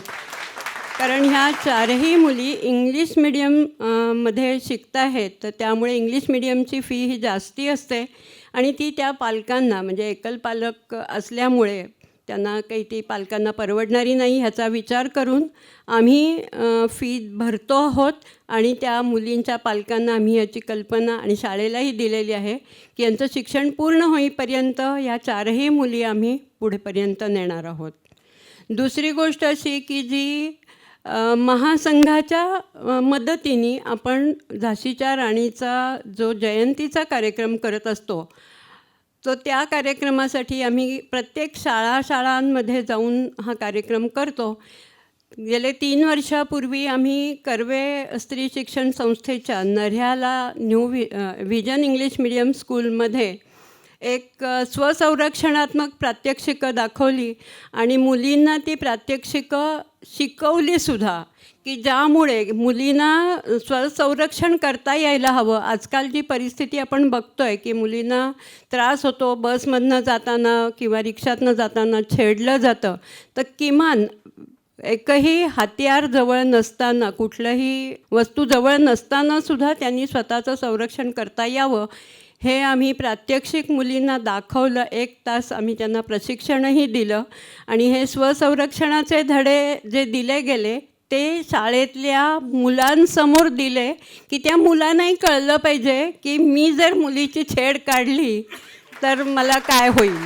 कारण ह्या 4ही मुली इंग्लिश मीडियममध्ये शिकत आहेत, तर त्यामुळे इंग्लिश मीडियमची फी ही जास्ती असते आणि ती त्या पालकांना, म्हणजे एकल पालक असल्यामुळे त्यांना काही ती पालकांना परवडणारी नाही, ह्याचा विचार करून आम्ही फी भरतो आहोत. आणि त्या मुलींच्या पालकांना आम्ही याची कल्पना आणि शाळेलाही दिलेली आहे की यांचं शिक्षण पूर्ण होईपर्यंत या 4ही मुली आम्ही पुढेपर्यंत नेणार आहोत. दुसरी गोष्ट अशी की जी महासंघाच्या मदतीने आपण झाशीच्या राणीचा जो जयंतीचा कार्यक्रम करत असतो, तो त्या कार्यक्रमासाठी आम्ही प्रत्येक शाळांमध्ये जाऊन हा कार्यक्रम करतो. गेले 3 वर्षापूर्वी आम्ही कर्वे स्त्री शिक्षण संस्थेच्या नऱ्ह्याला न्यू व्हिजन इंग्लिश मीडियम स्कूलमध्ये एक स्वसंरक्षणात्मक प्रात्यक्षिकं दाखवली आणि मुलींना ती प्रात्यक्षिकं शिकवलीसुद्धा, की ज्यामुळे मुलींना स्वसंरक्षण करता यायला हवं. आजकाल जी परिस्थिती आपण बघतो आहे की मुलींना त्रास होतो, बसमधनं जाताना किंवा रिक्षातनं जाताना छेडलं जातं, तर किमान एकही हत्यार जवळ नसताना, कुठलंही वस्तू जवळ नसतानासुद्धा त्यांनी स्वतःचं संरक्षण करता यावं हे आम्ही प्रात्यक्षिक मुलींना दाखवलं. 1 तास आम्ही त्यांना प्रशिक्षणही दिलं आणि हे स्वसंरक्षणाचे धडे जे दिले गेले ते शाळेतल्या मुलांसमोर दिले की त्या मुलांनाही कळलं पाहिजे की मी जर मुलीची छेड काढली तर मला काय होईल.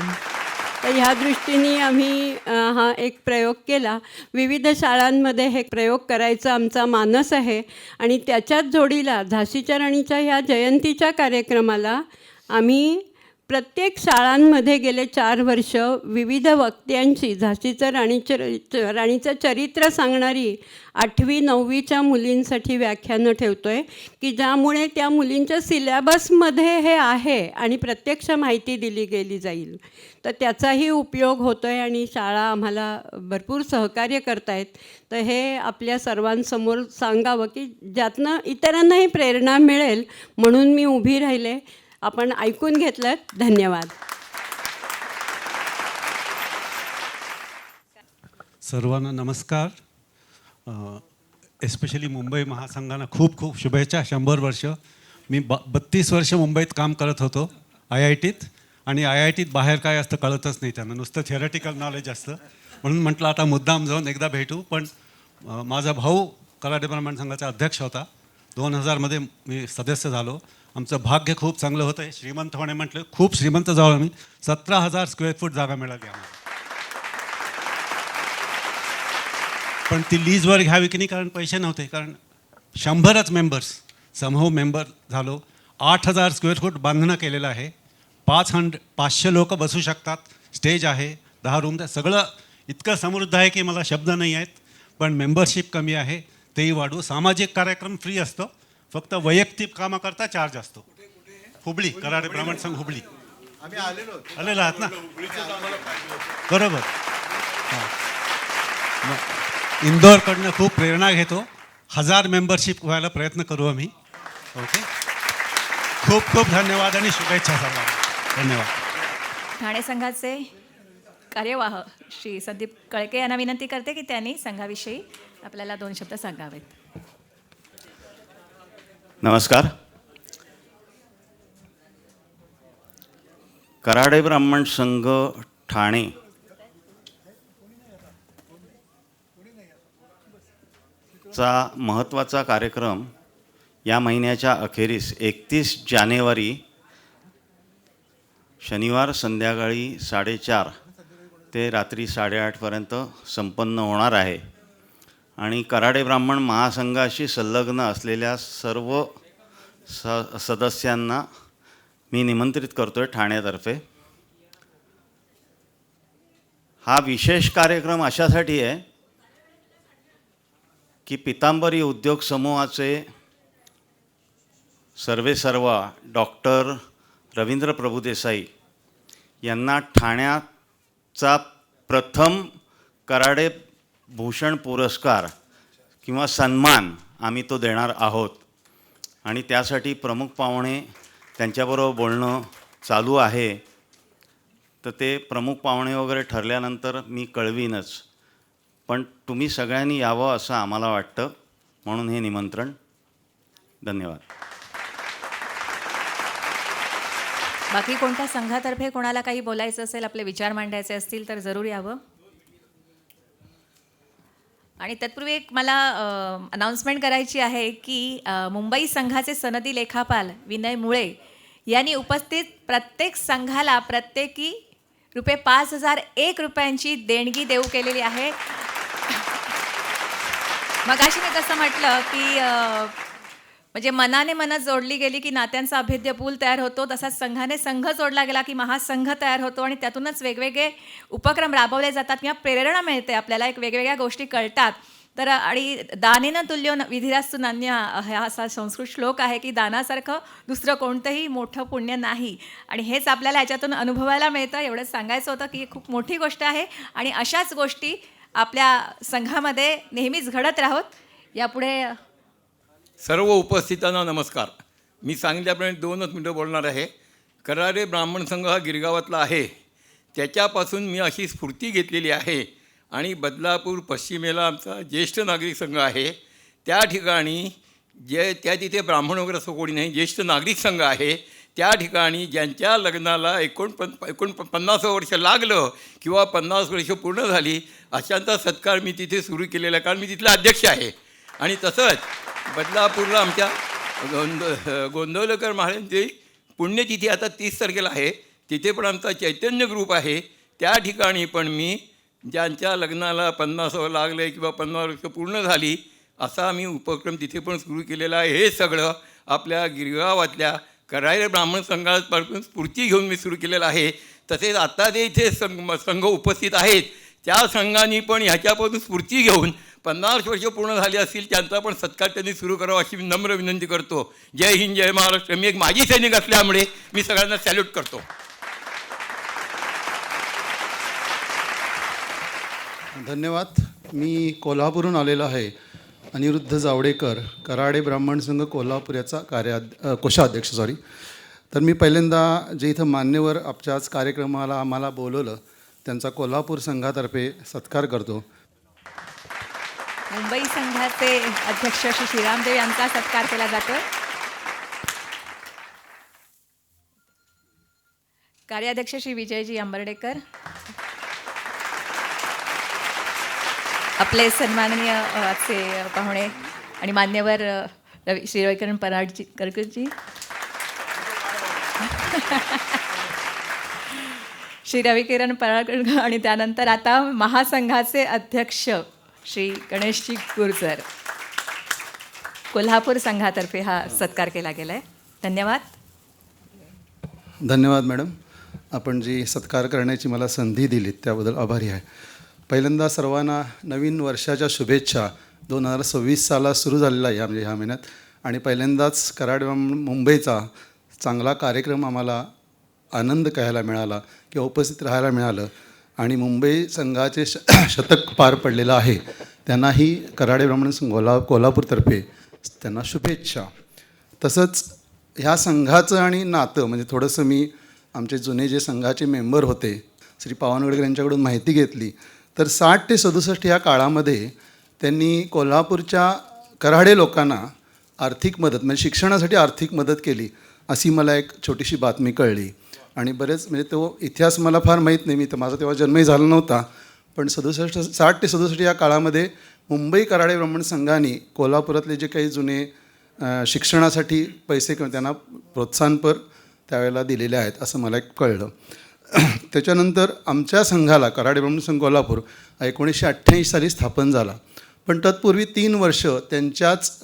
तर ह्या दृष्टीने आम्ही हा एक प्रयोग केला. विविध शाळांमध्ये हे प्रयोग करायचा आमचा मानस आहे आणि त्याच्याच जोडीला झाशीच्या राणीच्या ह्या जयंतीच्या कार्यक्रमाला आम्ही प्रत्येक शाळांमध्ये गेले 4 वर्ष विविध वक्त्यांची झाशीचं राणीचं चरित्र सांगणारी 8वी 9वीच्या मुलींसाठी व्याख्यानं ठेवतो आहे की ज्यामुळे त्या मुलींच्या सिलेबसमध्ये हे आहे आणि प्रत्यक्ष माहिती दिली गेली जाईल. तर त्याचाही उपयोग होतो आहे आणि शाळा आम्हाला भरपूर सहकार्य करत आहेत. तर हे आपल्या सर्वांसमोर सांगावं की ज्यातनं इतरांनाही प्रेरणा मिळेल म्हणून मी उभी राहिले. आपण ऐकून घेतलं, धन्यवाद. सर्वांना नमस्कार. एस्पेशली मुंबई महासंघाला खूप खूप शुभेच्छा. 100 वर्ष. मी 32 वर्ष मुंबईत काम करत होतो IITत, आणि IITत बाहेर काय असतं कळतच नाही त्यांना, नुसतं थिअरेटिकल नॉलेज असतं. म्हणून म्हटलं आता मुद्दाम जाऊन एकदा भेटू. पण माझा भाऊ कराडे ब्राह्मण संघाचा अध्यक्ष होता. 2000मध्ये मी सदस्य झालो. आमचं भाग्य खूप चांगलं होतं. श्रीमंत होणे म्हटलं खूप श्रीमंत जाऊ आम्ही. 17,000 स्क्वेअर फूट जागा मिळाली आम्हाला. पण ती लीजवर घ्यावी की नाही, कारण पैसे नव्हते. कारण 100च मेंबर्स समूह मेंबर झालो. 8,000 स्क्वेअर फूट बांधणं केलेलं आहे. 500 लोक बसू शकतात. स्टेज आहे, 10 रूम द्या. सगळं इतकं समृद्ध आहे की मला शब्द नाही आहेत. पण मेंबरशिप कमी आहे, तेही वाढवू. सामाजिक कार्यक्रम फ्री असतो, फक्त वैयक्तिक कामाकरता चार्ज असतो. हुबळी, कराडे ब्राह्मण संघ हुबळी. आम्ही आलेलो आहात ना? बरोबर. हां. मग इंदोरकडनं खूप प्रेरणा घेतो. 1000 मेंबरशिप व्हायला प्रयत्न करू आम्ही. ओके. खूप खूप धन्यवाद आणि शुभेच्छा सर्वांना. धन्यवाद. ठाणे संघाचे कार्यवाह श्री संदीप कळके यांना विनंती करते की त्यांनी संघाविषयी आपल्याला 2 शब्द सांगावेत. नमस्कार. कराडे ब्राह्मण संघ ठाणे चा महत्त्वाचा कार्यक्रम या महिन्याच्या अखेरीस 31 जानेवारी शनिवार संध्याकाळी 4:30 ते रात्री 8:30पर्यंत संपन्न होणार आहे. आणि कराडे ब्राह्मण महासंघाशी संलग्न असलेल्या सर्व सदस्यांना मी निमंत्रित करतो आहे ठाण्यातर्फे. हा विशेष कार्यक्रम अशासाठी आहे की पितांबरी उद्योग समूहाचे सर्वेसर्वा डॉक्टर रवींद्र प्रभुदेसाई यांना ठाण्याचा प्रथम कराडे भूषण पुरस्कार किंवा सन्मान आम्ही तो देणार आहोत. आणि त्यासाठी प्रमुख पाहुणे त्यांच्याबरोबर बोलणं चालू आहे. तर ते प्रमुख पाहुणे वगैरे ठरल्यानंतर मी कळवीनच. पण तुम्ही सगळ्यांनी यावं असं आम्हाला वाटतं, म्हणून हे निमंत्रण. धन्यवाद. बाकी कोणत्या संघातर्फे कोणाला काही बोलायचं असेल, आपले विचार मांडायचे असतील तर जरूर यावं. आणि तत्पूर्वी एक मला अनाउन्समेंट करायची आहे की मुंबई संघाचे सनदी लेखापाल विनय मुळे यांनी उपस्थित प्रत्येक संघाला प्रत्येकी रुपये 5,001 देणगी देऊ केलेली आहे. मगाशी मी कसं म्हटलं की म्हणजे मनाने मन जोडली गेली की नात्यांचा अभेद्य पूल तयार होतो, तसाच संघाने संघ जोडला गेला की महासंघ तयार होतो. आणि त्यातूनच वेगवेगळे उपक्रम राबवले जातात किंवा प्रेरणा मिळते आपल्याला, एक वेगवेगळ्या गोष्टी कळतात. तर आणि दानेन तुल्यो विधिरास्तु नान्य हा असा संस्कृत श्लोक आहे की दानासारखं दुसरं कोणतंही मोठं पुण्य नाही. आणि हेच आपल्याला याच्यातून अनुभवायला मिळतं. एवढंच सांगायचं होतं की खूप मोठी गोष्ट आहे आणि अशाच गोष्टी आपल्या संघामध्ये नेहमीच घडत राहोत. यापुढे सर्व उपस्थितांना नमस्कार. मी सांगितल्याप्रमाणे 2च मिनटं बोलणार आहे. कराडे ब्राह्मण संघ हा गिरगावातला आहे. त्याच्यापासून मी अशी स्फूर्ती घेतलेली आहे. आणि बदलापूर पश्चिमेला आमचा ज्येष्ठ नागरिक संघ आहे. त्या ठिकाणी त्या तिथे ब्राह्मण वगैरे असं कोणी नाही, ज्येष्ठ नागरिक संघ आहे. त्या ठिकाणी ज्यांच्या लग्नाला 49 वर्ष लागलं किंवा 50 वर्ष पूर्ण झाली अशांचा सत्कार मी तिथे सुरू केलेला आहे, कारण मी तिथला अध्यक्ष आहे. आणि तसंच बदलापूरला आमच्या गोंदवलेकर महाराजांची पुण्यतिथी आता 30 तारखेला आहे. तिथे पण आमचा चैतन्य ग्रुप आहे. त्या ठिकाणी पण मी ज्यांच्या लग्नाला 50 लागले किंवा 50 वर्ष पूर्ण झाली असा आम्ही उपक्रम तिथे पण सुरू केलेला आहे. हे सगळं आपल्या गिरगावातल्या कराडे ब्राह्मण संघापासून स्फूर्ती घेऊन मी सुरू केलेलं आहे. तसेच आता जे इथे संघ उपस्थित आहेत त्या संघांनी पण ह्याच्यापासून स्फूर्ती घेऊन 50 वर्ष पूर्ण झाली असतील त्यांचा पण सत्कार त्यांनी सुरू करावा अशी मी नम्र विनंती करतो. जय हिंद, जय महाराष्ट्र. मी एक माजी सैनिक असल्यामुळे मी सगळ्यांना सॅल्यूट करतो. धन्यवाद. मी कोल्हापूरहून आलेलो आहे. अनिरुद्ध जावडेकर, कराडे ब्राह्मण संघ कोल्हापूर याचा कोषाध्यक्ष. तर मी पहिल्यांदा जे इथं मान्यवर आमच्याच कार्यक्रमाला आम्हाला बोलवलं त्यांचा कोल्हापूर संघातर्फे सत्कार करतो. मुंबई संघाचे अध्यक्ष श्री श्रीरामदेव यांचा सत्कार केला जातो. कार्याध्यक्ष श्री विजयजी आंबर्डेकर, आपले सन्माननीय आजचे पाहुणे आणि मान्यवर श्री रविकिरण पराडजी करकरजी, श्री रविकिरण पराडकर, आणि त्यानंतर आता महासंघाचे अध्यक्ष श्री गणेशजी गुर्जर. कोल्हापूर संघातर्फे हा सत्कार केला गेला आहे. धन्यवाद. धन्यवाद मॅडम. आपण जी सत्कार करण्याची मला संधी दिलीत त्याबद्दल आभारी आहे. पहिल्यांदा सर्वांना नवीन वर्षाच्या शुभेच्छा. 2026 साला सुरू झालेला आहे म्हणजे ह्या महिन्यात, आणि पहिल्यांदाच कराडे मुंबईचा चांगला कार्यक्रम आम्हाला आनंद करायला मिळाला किंवा उपस्थित राहायला मिळालं, आणि मुंबई संघाचे शतक पार पडलेलं आहे. त्यांनाही कराडे ब्राह्मण संघ कोल्हापूरतर्फे त्यांना शुभेच्छा. तसंच ह्या संघाचं आणि नातं म्हणजे थोडंसं मी आमचे जुने जे संघाचे मेंबर होते श्री पावनगडकर यांच्याकडून माहिती घेतली तर 60 ते 67 या काळामध्ये त्यांनी कोल्हापूरच्या कऱ्हाडे लोकांना आर्थिक मदत म्हणजे शिक्षणासाठी आर्थिक मदत केली अशी मला एक छोटीशी बातमी कळली. आणि बरेच म्हणजे तो इतिहास मला फार माहीत नाही, मी तर माझा तेव्हा जन्मही झाला नव्हता, पण 60 ते 67 या काळामध्ये मुंबई कराडे ब्राह्मण संघाने कोल्हापुरातले जे काही जुने शिक्षणासाठी पैसे किंवा त्यांना प्रोत्साहनपर त्यावेळेला दिलेले आहेत असं मला एक कळलं. त्याच्यानंतर आमच्या संघाला कराडे ब्राह्मण संघ कोल्हापूर 1988 साली स्थापन झाला, पण तत्पूर्वी 3 वर्ष त्यांच्याच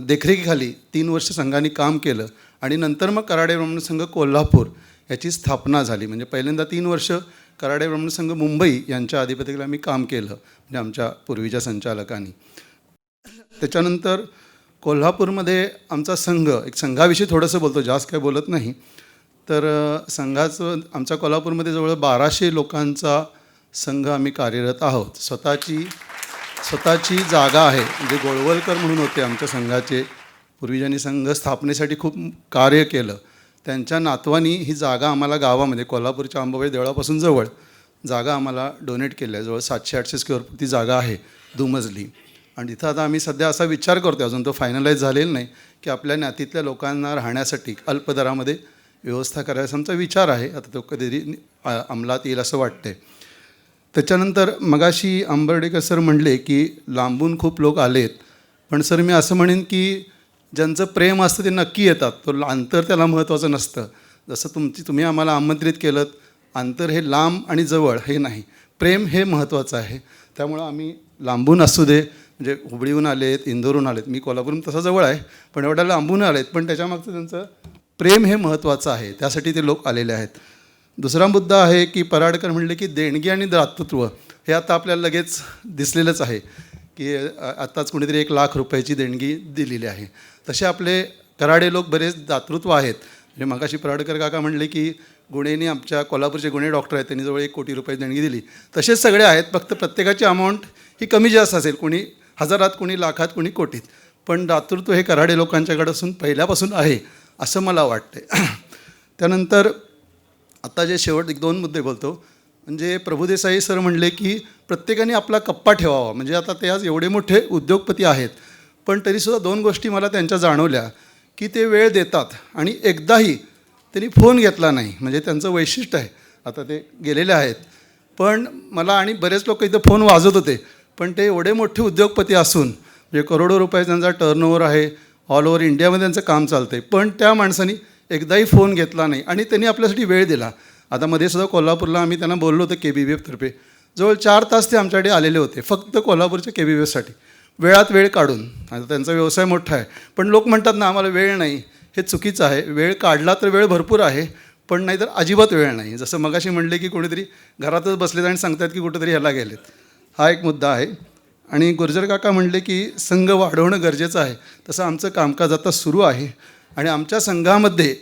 देखरेखीखाली 3 वर्ष संघाने काम केलं, आणि नंतर मग कराडे ब्राह्मण संघ कोल्हापूर याची स्थापना झाली. म्हणजे पहिल्यांदा 3 वर्ष कराडे ब्राह्मण संघ मुंबई यांच्या अधिपतीखाली आम्ही काम केलं म्हणजे आमच्या पूर्वीच्या संचालकांनी. त्याच्यानंतर कोल्हापूरमध्ये आमचा संघ, एक संघाविषयी थोडंसं बोलतो, जास्त काही बोलत नाही. तर संघाचं आमच्या कोल्हापूरमध्ये जवळ 1200 लोकांचा संघ आम्ही कार्यरत आहोत. स्वतःची जागा आहे. म्हणजे गोळवलकर म्हणून होते आमच्या संघाचे, पूर्वी ज्यांनी संघ स्थापनेसाठी खूप कार्य केलं, त्यांच्या नातवानी ही जागा आम्हाला गावामध्ये कोल्हापूरच्या अंबाबाई देवळापासून जवळ जागा आम्हाला डोनेट केली आहे. जवळ 700-800 स्क्वेअर फूट ती जागा आहे, दुमजली. आणि तिथं आता आम्ही सध्या असा विचार करतो, अजून तो फायनलाईज झालेला नाही, की आपल्या नातीतल्या लोकांना राहण्यासाठी अल्प दरामध्ये व्यवस्था करायचा आमचा विचार आहे. आता तो कधीतरी अंमलात येईल असं वाटते. त्याच्यानंतर मगाशी आंबर्डेकर सर म्हणले की लांबून खूप लोक आलेत, पण सर मी असं म्हणेन की ज्यांचं प्रेम असतं ते नक्की येतात, तो अंतर त्याला महत्त्वाचं नसतं. जसं तुम्ही आम्हाला आमंत्रित केलं, अंतर हे लांब आणि जवळ हे नाही, प्रेम हे महत्त्वाचं आहे. त्यामुळं आम्ही लांबून असू दे, म्हणजे हुबळीहून आलेत, इंदोरहून आलेत, मी कोल्हापूरहून तसं जवळ आहे पण एवढ्या लांबून आलेत, पण त्याच्यामागचं त्यांचं प्रेम हे महत्त्वाचं आहे, त्यासाठी ते लोक आलेले आहेत. दुसरा मुद्दा आहे की पराडकर म्हणले की देणगी आणि दातृत्व हे आता आपल्याला लगेच दिसलेलंच आहे की आत्ताच कुणीतरी 1 लाख रुपयाची देणगी दिलेली आहे. तसे आपले कराडे लोक बरेच दातृत्व आहेत. म्हणजे मगाशी पराडकर काका म्हणले की गुणेनी आमच्या कोल्हापूरचे गुणे डॉक्टर आहेत, त्यांनी जवळ 1 कोटी रुपये देणगी दिली. तसेच सगळे आहेत, फक्त प्रत्येकाची अमाऊंट ही कमी जास्त असेल, कोणी हजारात, कोणी लाखात, कोणी कोटीत, पण दातृत्व हे कराडे लोकांच्याकडे असून पहिल्यापासून आहे असं मला वाटते. त्यानंतर आता जे शेवट 1-2 मुद्दे बोलतो. म्हणजे प्रभुदेसाई सर म्हणले की प्रत्येकाने आपला कप्पा ठेवावा. म्हणजे आता ते आज एवढे मोठे उद्योगपती आहेत, पण तरीसुद्धा 2 गोष्टी मला त्यांच्या जाणवल्या की ते वेळ देतात आणि एकदाही त्यांनी फोन घेतला नाही. म्हणजे त्यांचं वैशिष्ट्य आहे. आता ते गेलेले आहेत, पण मला आणि बरेच लोक इथं फोन वाजत होते, पण ते एवढे मोठे उद्योगपती असून म्हणजे करोडो रुपये त्यांचा टर्नओव्हर आहे, ऑल ओव्हर इंडियामध्ये त्यांचं काम चालतं आहे, पण त्या माणसांनी एकदाही फोन घेतला नाही आणि त्यांनी आपल्यासाठी वेळ दिला. आता मध्ये सुद्धा कोल्हापूरला आम्ही त्यांना बोललो होतं KBVF-तर्फे, जवळ 4 तास ते आमच्याकडे आलेले होते फक्त कोल्हापूरच्या KBVF-साठी, वेळात वेळ काढून. आता त्यांचा व्यवसाय मोठा आहे, पण लोक म्हणतात ना आम्हाला वेळ नाही, हे चुकीचं आहे. वेळ काढला तर वेळ भरपूर आहे, पण नाहीतर अजिबात वेळ नाही. जसं मगाशी म्हणले की कोणीतरी घरातच बसलेत आणि सांगतात की कुठेतरी ह्याला गेलेत, हा एक मुद्दा आहे. आणि गुर्जर काका म्हणले की संघ वाढवणं गरजेचं आहे, तसं आमचं कामकाज आता सुरू आहे. आणि आमच्या संघामध्ये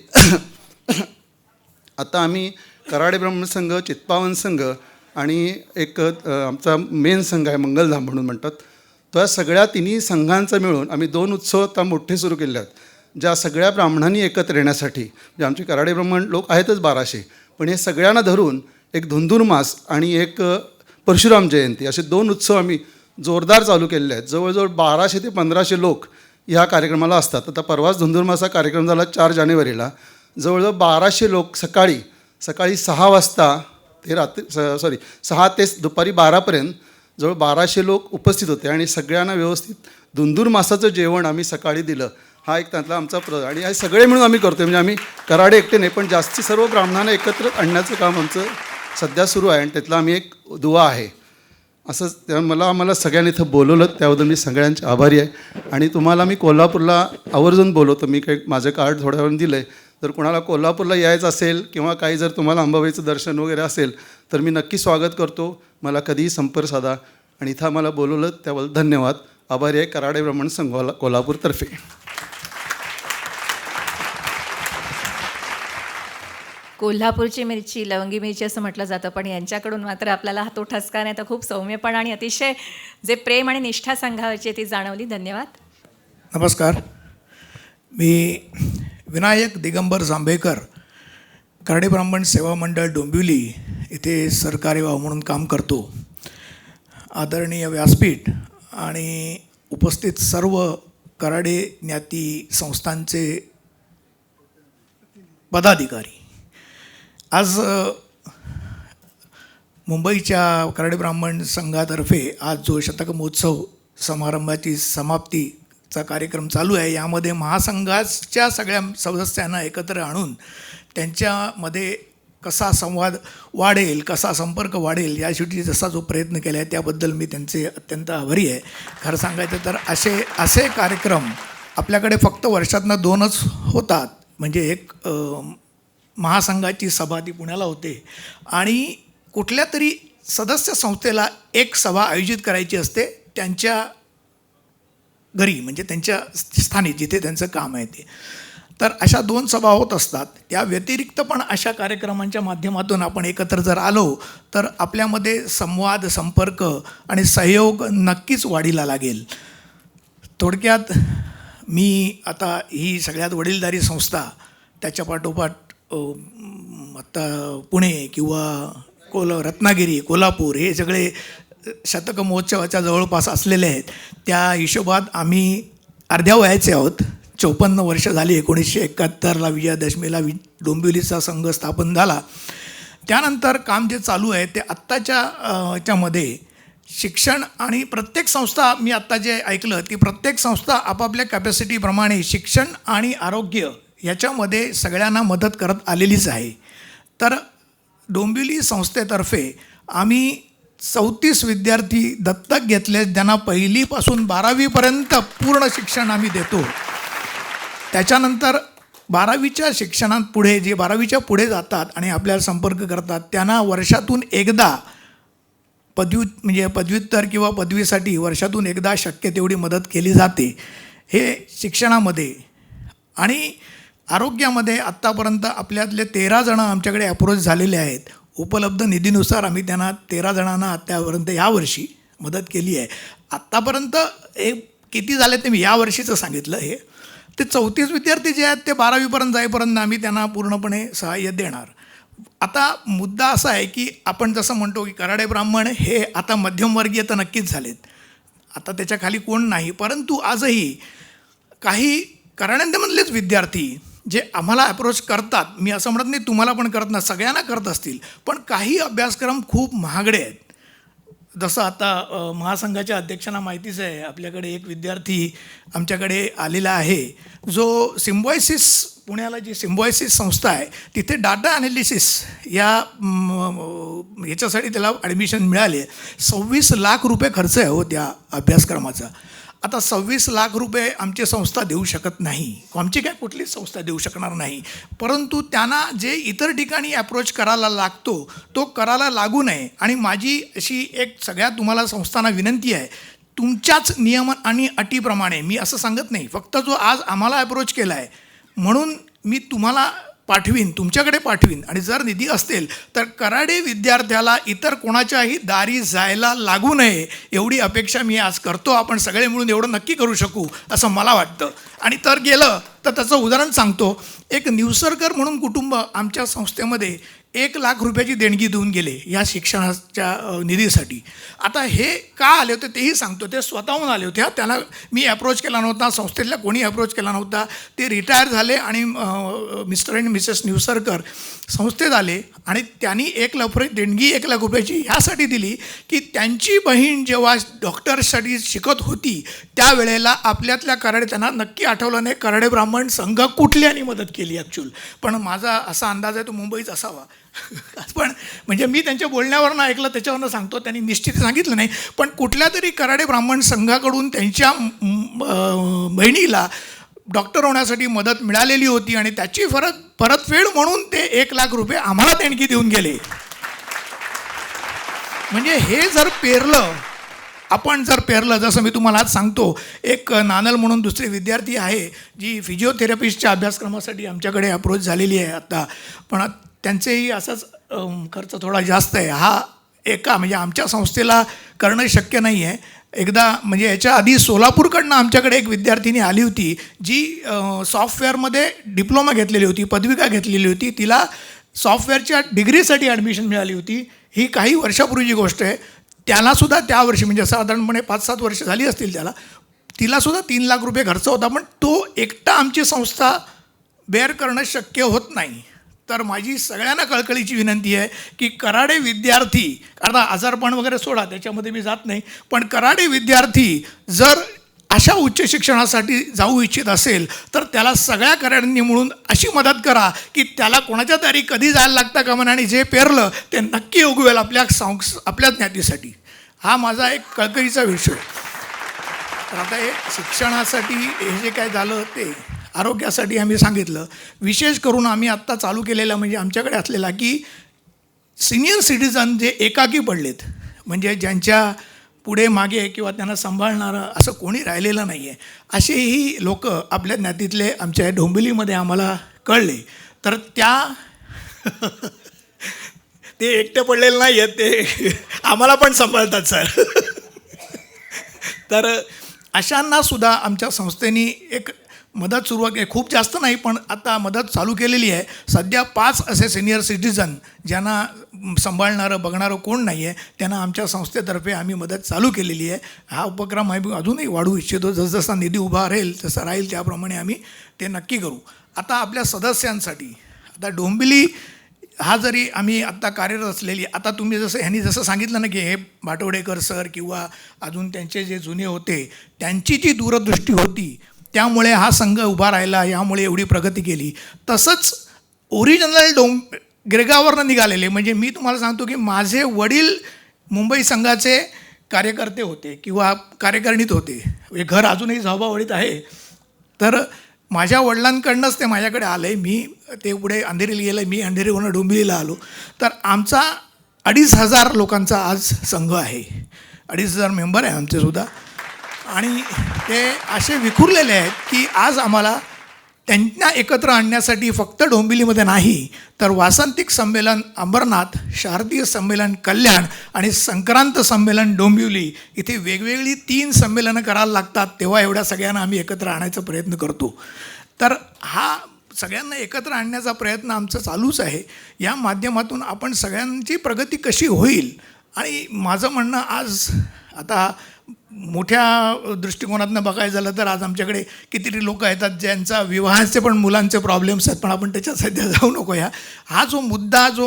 आता आम्ही कराडे ब्राह्मण संघ, चित्पावन संघ आणि एक आमचा मेन संघ आहे मंगलधाम म्हणून म्हणतात, तर सगळ्या तिन्ही संघांचा मिळून आम्ही 2 उत्सव आता मोठे सुरू केले आहेत, ज्या सगळ्या ब्राह्मणांनी एकत्र येण्यासाठी. म्हणजे आमचे कराडे ब्राह्मण लोक आहेतच 1200, पण हे सगळ्यांना धरून एक धुंधुरमास आणि एक परशुराम जयंती असे 2 उत्सव आम्ही जोरदार चालू केलेले आहेत. जवळजवळ 1200 ते 1500 लोक ह्या कार्यक्रमाला असतात. आता परवाच धुंधुरमासा कार्यक्रम झाला 4 जानेवारीला, जवळजवळ 1200 लोक सकाळी 6 वाजता ते 6 ते दुपारी 12पर्यंत जवळ 1200 लोक उपस्थित होते आणि सगळ्यांना व्यवस्थित धुंधुरमासाचं जेवण आम्ही सकाळी दिलं. हा एक त्यातला आमचा आणि हे सगळे मिळून आम्ही करतो. म्हणजे आम्ही कराडे एकटे नाही, पण जास्ती सर्व ब्राह्मणांना एकत्र आणण्याचं काम आमचं सध्या सुरू आहे आणि त्यातला आम्ही एक दुवा आहे. असंच आम्हाला सगळ्यांनी इथं बोलवलं, त्याबद्दल मी सगळ्यांचे आभारी आहे. आणि तुम्हाला मी कोल्हापूरला आवर्जून बोलवतो. मी काही माझं कार्ड थोड्या वेळानं दिलं आहे, जर कोणाला कोल्हापूरला यायचं असेल किंवा काही जर तुम्हाला अंबाबाईचं दर्शन वगैरे असेल तर मी नक्की स्वागत करतो. मला कधीही संपर्क साधा. आणि इथं आम्हाला बोलवलं त्याबद्दल धन्यवाद. आभारी आहे कराडे ब्राह्मण संघ कोल्हापूरतर्फे. कोल्हापूरची मिरची लवंगी मिरची असं म्हटलं जातं, पण यांच्याकडून मात्र आपल्याला तो ठसका नाही तर खूप सौम्यपणा आणि अतिशय जे प्रेम आणि निष्ठा संघावरची ती जाणवली. धन्यवाद. नमस्कार. मी विनायक दिगंबर जांभेकर, कराडे ब्राह्मण सेवा मंडळ डोंबिवली इथे सरकार्यवाह म्हणून काम करतो. आदरणीय व्यासपीठ आणि उपस्थित सर्व कराडे ज्ञाती संस्थांचे पदाधिकारी, आज मुंबईच्या कराडे ब्राह्मण संघातर्फे आज जो शतक महोत्सव समारंभाची समाप्तीचा कार्यक्रम चालू आहे, यामध्ये महासंघाच्या सगळ्या सदस्यांना एकत्र आणून त्यांच्यामध्ये कसा संवाद वाढेल, कसा संपर्क वाढेल, यासाठी जसा जो प्रयत्न केला आहे त्याबद्दल मी त्यांचे अत्यंत आभारी आहे. खरं सांगायचं तर असे कार्यक्रम आपल्याकडे फक्त वर्षातनं 2च होतात. म्हणजे एक महासंघाची सभा ती पुण्याला होते आणि कुठल्या तरी सदस्य संस्थेला एक सभा आयोजित करायची असते त्यांच्या घरी, म्हणजे त्यांच्या स्थानी जिथे त्यांचं काम आहे ते. तर अशा 2 सभा होत असतात. त्या व्यतिरिक्त पण अशा कार्यक्रमांच्या माध्यमातून आपण एकत्र जर आलो तर आपल्यामध्ये संवाद, संपर्क आणि सहयोग नक्कीच वाढीला लागेल. थोडक्यात मी आता ही सगळ्यात वडीलधारी संस्था, त्याच्या पाठोपाठ आता पुणे किंवा रत्नागिरी, कोल्हापूर हे सगळे शतक महोत्सवाच्या जवळपास असलेले आहेत. त्या हिशोबात आम्ही अर्ध्या वयाचे आहोत. 54 वर्ष झाली. 1971ला विजयादशमीला डोंबिवलीचा संघ स्थापन झाला. त्यानंतर काम जे चालू आहे ते आत्ताच्या याच्यामध्ये शिक्षण आणि प्रत्येक संस्था, मी आत्ता जे ऐकलं ती प्रत्येक संस्था आपापल्या कॅपॅसिटीप्रमाणे शिक्षण आणि आरोग्य याच्यामध्ये सगळ्यांना मदत करत आलेलीच आहे. तर डोंबिवली संस्थेतर्फे आम्ही 34 विद्यार्थी दत्तक घेतले, ज्यांना 1लीपासून 12वीपर्यंत पूर्ण शिक्षण आम्ही देतो. त्याच्यानंतर 12वीच्या शिक्षणात पुढे जे 12वीच्या पुढे जातात आणि आपल्याला संपर्क करतात त्यांना वर्षातून एकदा पदव्युत्तर किंवा पदवीसाठी वर्षातून एकदा शक्य तेवढी मदत केली जाते. हे शिक्षणामध्ये. आणि आरोग्यामध्ये आत्तापर्यंत आपल्यातले 13 जणं आमच्याकडे अप्रोच झालेले आहेत. उपलब्ध निधीनुसार आम्ही त्यांना 13 जणांना आत्तापर्यंत यावर्षी मदत केली आहे. आत्तापर्यंत हे किती झाले ते मी यावर्षीचं सांगितलं. हे ते 34 विद्यार्थी जे आहेत ते 12वीपर्यंत जाईपर्यंत आम्ही त्यांना पूर्णपणे सहाय्य देणार. आता मुद्दा असा आहे की आपण जसं म्हणतो की कराडे ब्राह्मण हे आता मध्यमवर्गीय तर नक्कीच झालेत, आता त्याच्या खाली कोण नाही. परंतु आजही काही कराड्यांमधलेच विद्यार्थी जे आम्हाला अप्रोच करतात, मी असं म्हणत नाही तुम्हाला पण करत नाही, सगळ्यांना करत असतील, पण काही अभ्यासक्रम खूप महागडे आहेत. जसं आता महासंघाच्या अध्यक्षांना माहितीच आहे, आपल्याकडे एक विद्यार्थी आमच्याकडे आलेला आहे जो सिम्बॉयसिस, पुण्याला जी सिम्बॉयसिस संस्था आहे तिथे डाटा ॲनालिसिस याच्यासाठी त्याला ॲडमिशन मिळाले. 26 लाख रुपये खर्च आहे हो त्या अभ्यासक्रमाचा. आता 26 लाख रुपये आमची संस्था देऊ शकत नाही, आमची काय कुठलीच संस्था देऊ शकणार नाही. परंतु त्यांना जे इतर ठिकाणी अप्रोच करायला लागतो तो करायला लागू नये. आणि माझी अशी एक सगळ्या तुम्हाला संस्थांना विनंती आहे, तुमच्याच नियम आणि अटीप्रमाणे, मी असं सांगत नाही, फक्त जो आज आम्हाला अप्रोच केला आहे म्हणून मी तुम्हाला पाठवीन, तुमच्याकडे पाठवीन. आणि जर निधी असेल तर कराडे विद्यार्थ्याला इतर कोणाच्याही दारी जायला लागू नये एवढी अपेक्षा मी आज करतो. आपण सगळे मिळून एवढं नक्की करू शकू असं मला वाटतं. आणि तर गेलं तर त्याचं उदाहरण सांगतो. एक निवसरकर म्हणून कुटुंब आमच्या संस्थेमध्ये 1 लाख रुपयाची देणगी देऊन गेले या शिक्षणाच्या निधीसाठी. आता हे का आले होते तेही सांगतो. ते स्वतःहून आले होते. त्याला मी अप्रोच केला नव्हता, संस्थेतला कोणी अप्रोच केला नव्हता. ते रिटायर झाले आणि मिस्टर आणि मिसेस निवसरकर संस्थेत आले आणि त्यांनी 1 लाख रुपयाची ह्यासाठी दिली की त्यांची बहीण जेव्हा डॉक्टरसाठी शिकत होती त्यावेळेला आपल्यातल्या कराडे, त्यांना नक्की आठवलं नाही कराडे ब्राह्मण संघ कुठल्यानी मदत केली ॲक्च्युअल, पण माझा असा अंदाज आहे तो मुंबईच असावा. पण म्हणजे मी त्यांच्या बोलण्यावरनं ऐकलं त्याच्यावरनं सांगतो, त्यांनी निश्चित सांगितलं नाही, पण कुठल्या तरी कराडे ब्राह्मण संघाकडून त्यांच्या बहिणीला डॉक्टर होण्यासाठी मदत मिळालेली होती आणि त्याची परतफेड म्हणून ते 1 लाख रुपये आम्हाला देणगी देऊन गेले. म्हणजे हे जर पेरलं, आपण जर पेरलं, जसं मी तुम्हाला आज सांगतो, एक नानल म्हणून दुसरी विद्यार्थी आहे जी फिजिओथेरपिस्टच्या अभ्यासक्रमासाठी आमच्याकडे अप्रोच झालेली आहे आत्ता, पण त्यांचेही असाच खर्च थोडा जास्त आहे. हा म्हणजे आमच्या संस्थेला करणं शक्य नाही आहे. एकदा म्हणजे याच्या आधी सोलापूरकडनं आमच्याकडे एक विद्यार्थिनी आली होती जी सॉफ्टवेअरमध्ये डिप्लोमा घेतलेली होती, पदविका घेतलेली होती. तिला सॉफ्टवेअरच्या डिग्रीसाठी ॲडमिशन मिळाली होती. ही काही वर्षापूर्वीची गोष्ट आहे. त्यालासुद्धा त्यावर्षी म्हणजे साधारणपणे 5-7 वर्ष झाली असतील त्याला, तिलासुद्धा 3 लाख रुपये खर्च होता. पण तो एकटा आमची संस्था बेअर करणं शक्य होत नाही. तर माझी सगळ्यांना कळकळीची विनंती आहे की कराडे विद्यार्थी, आता आजारपण वगैरे सोडा, त्याच्यामध्ये मी जात नाही, पण कराडे विद्यार्थी जर अशा उच्च शिक्षणासाठी जाऊ इच्छित असेल तर त्याला सगळ्या कराड्यांनी मिळून अशी मदत करा की त्याला कोणाच्या तरी कधी जायला लागता कामा नये आणि जे पेरलं ते नक्की उगवेल आपल्या ज्ञातीसाठी. हा माझा एक कळकळीचा विषय. तर आता हे शिक्षणासाठी हे जे काय झालं ते आरोग्यासाठी आम्ही सांगितलं. विशेष करून आम्ही आत्ता चालू केलेला म्हणजे आमच्याकडे असलेला की सिनियर सिटीजन जे एकाकी पडलेत, म्हणजे ज्यांच्या पुढे मागे किंवा त्यांना सांभाळणारं असं कोणी राहिलेलं नाही आहे, असेही लोक आपल्या ज्ञातीतले आमच्या डोंबिवलीमध्ये आम्हाला कळले. तर ते एकटे पडलेले नाही आहेत, ते आम्हाला पण सांभाळतात सर. तर अशांनासुद्धा आमच्या संस्थेने एक मदत सुरू आहे. खूप जास्त नाही पण आता मदत चालू केलेली आहे. सध्या 5 असे सिनियर सिटीजन ज्यांना सांभाळणारं बघणारं कोण नाही आहे त्यांना आमच्या संस्थेतर्फे आम्ही मदत चालू केलेली आहे. हा उपक्रम आम्ही अजूनही वाढवू इच्छितो. जसजसा निधी उभा राहील तसा राहील त्याप्रमाणे आम्ही ते नक्की करू. आता आपल्या सदस्यांसाठी आता डोंबिवली हा जरी आम्ही आत्ता कार्यरत असलेली, आता तुम्ही ह्यांनी जसं सांगितलं ना की हे बाटवडेकर सर किंवा अजून त्यांचे जे जुने होते त्यांची जी दूरदृष्टी होती त्यामुळे हा संघ उभा राहिला, यामुळे एवढी प्रगती केली. तसंच ओरिजिनल गिरगावरनं निघालेले, म्हणजे मी तुम्हाला सांगतो की माझे वडील मुंबई संघाचे कार्यकर्ते होते किंवा कार्यकारिणीत होते. हे घर अजूनही झाबावडीत आहे. तर माझ्या वडिलांकडनंच ते माझ्याकडे आलं आहे. मी ते पुढे अंधेरीला गेलं, मी अंधेरीवरून डोंबिवलीला आलो. तर आमचा 2,500 लोकांचा आज संघ आहे. 2,500 मेंबर आहे आमचेसुद्धा. आणि ते असे विखुरलेले आहेत की आज आम्हाला त्यांना एकत्र आणण्यासाठी फक्त डोंबिवलीमध्ये नाही तर वासंतिक संमेलन अंबरनाथ, शारदीय संमेलन कल्याण आणि संक्रांत संमेलन डोंबिवली इथे वेगवेगळी 3 संमेलनं करायला लागतात. तेव्हा एवढ्या सगळ्यांना आम्ही एकत्र आणायचा प्रयत्न करतो. तर हा सगळ्यांना एकत्र आणण्याचा प्रयत्न आमचा चालूच आहे. या माध्यमातून आपण सगळ्यांची प्रगती कशी होईल. आणि माझं म्हणणं आज आता मोठ्या दृष्टिकोनातनं बघायचं झालं तर आज आमच्याकडे कितीतरी लोक येतात ज्यांचा विवाहाचे पण मुलांचे प्रॉब्लेम्स आहेत, पण आपण त्याच्यात सध्या जाऊ नको. हा जो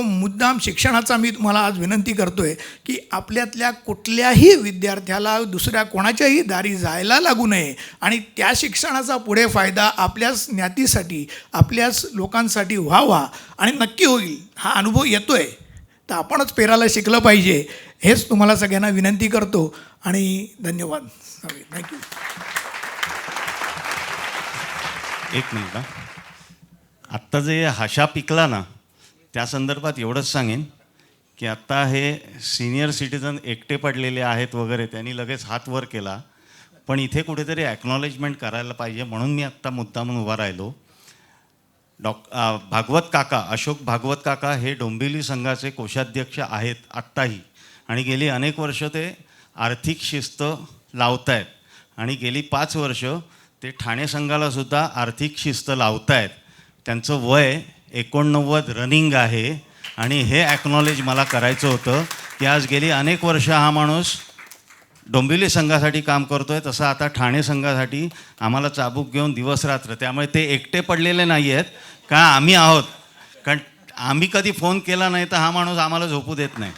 मुद्दाम शिक्षणाचा मी तुम्हाला आज विनंती करतो आहे की आपल्यातल्या कुठल्याही विद्यार्थ्याला दुसऱ्या कोणाच्याही दारी जायला लागू नये आणि त्या शिक्षणाचा पुढे फायदा आपल्याच ज्ञातीसाठी आपल्याच लोकांसाठी व्हावा आणि नक्की होईल. हा अनुभव येतो आहे तर आपणच पेरायला शिकलं पाहिजे. हेच तुम्हाला सगळ्यांना विनंती करतो आणि धन्यवाद. थँक्यू. एक मिनिट हा. आत्ता जे हाशा पिकला ना त्या संदर्भात एवढंच सांगेन की आत्ता हे सिनियर सिटीजन एकटे पडलेले आहेत वगैरे त्यांनी लगेच हात वर केला, पण इथे कुठेतरी ॲक्नॉलेजमेंट करायला पाहिजे म्हणून मी आत्ता मुद्दामून उभा राहिलो. भागवत काका, अशोक भागवत काका हे डोंबिवली संघाचे कोषाध्यक्ष आहेत आत्ताही आणि गेली अनेक वर्ष ते आर्थिक शिस्त लावत आहेत आणि गेली 5 वर्ष ते ठाणे संघालासुद्धा आर्थिक शिस्त लावत आहेत. त्यांचं वय 89 रनिंग आहे आणि हे ॲक्नॉलेज मला करायचं होतं की आज गेली अनेक वर्ष हा माणूस डोंबिवली संघासाठी काम करतो आहे. तसं आता ठाणे संघासाठी आम्हाला चाबूक घेऊन दिवसरात्र, त्यामुळे ते एकटे पडलेले नाही आहेत का आम्ही आहोत, कारण आम्ही कधी फोन केला नाही तर हा माणूस आम्हाला झोपू देत नाही.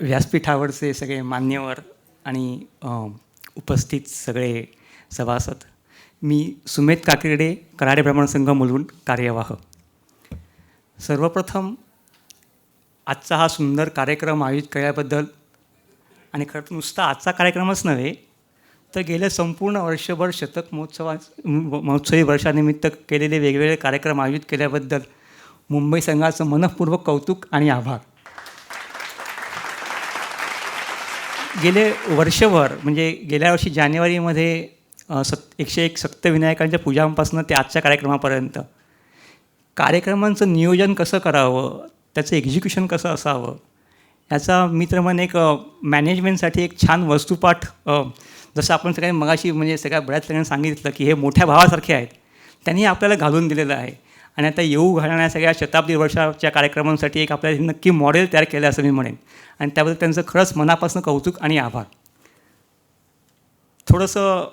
व्यासपीठावरचे सगळे मान्यवर आणि उपस्थित सगळे सभासद, मी सुमेध काकिर्डे, कराडे ब्राह्मण संघ मुलुंड कार्यवाह. सर्वप्रथम आजचा हा सुंदर कार्यक्रम आयोजित केल्याबद्दल आणि खरं तर नुसता आजचा कार्यक्रमच नव्हे तर गेले संपूर्ण वर्षभर शतक महोत्सवी वर्षानिमित्त केलेले वेगवेगळे कार्यक्रम आयोजित केल्याबद्दल मुंबई संघाचं मनःपूर्वक कौतुक आणि आभार. गेले वर्षभर म्हणजे गेल्या वर्षी जानेवारीमध्ये 101 सप्तविनायकांच्या पूजांपासून ते आजच्या कार्यक्रमापर्यंत कार्यक्रमांचं नियोजन कसं करावं, त्याचं एक्झिक्युशन कसं असावं, याचा मी तर म्हणेन एक मॅनेजमेंटसाठी एक छान वस्तुपाठ, जसं आपण सगळ्या मगाशी म्हणजे सगळ्या बऱ्याच सगळ्यांनी सांगितलं की हे मोठ्या भावासारखे आहेत, त्यांनी आपल्याला घालून दिलेलं आहे. आणि आता येऊ घालणाऱ्या सगळ्या शताब्दी वर्षाच्या कार्यक्रमांसाठी एक आपल्याला नक्की मॉडेल तयार केलं असं मी म्हणेन. आणि त्याबद्दल त्यांचं खरंच मनापासून कौतुक आणि आभार. थोडंसं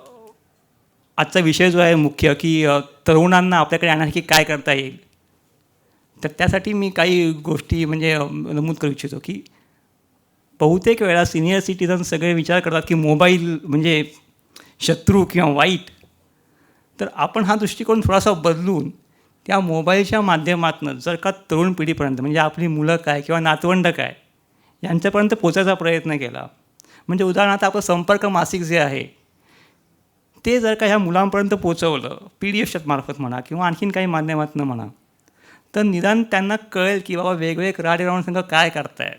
आजचा विषय जो आहे मुख्य की तरुणांना आपल्याकडे आणण्यासाठी काय करता येईल, तर त्यासाठी मी काही गोष्टी म्हणजे नमूद करू इच्छितो की बहुतेक वेळा सिनियर सिटीजन सगळे विचार करतात की मोबाईल म्हणजे शत्रू किंवा वाईट. तर आपण हा दृष्टिकोन थोडासा बदलून त्या मोबाईलच्या माध्यमातून जर का तरुण पिढीपर्यंत म्हणजे आपली मुलं काय किंवा नातवंड काय यांच्यापर्यंत पोचायचा प्रयत्न केला, म्हणजे उदाहरणार्थ आपलं संपर्क मासिक जे आहे ते जर का ह्या मुलांपर्यंत पोचवलं PDF मार्फत म्हणा किंवा आणखीन काही माध्यमातून म्हणा, तर निदान त्यांना कळेल की बाबा वेगवेगळे कराडे ब्राह्मण संघ काय करतायत.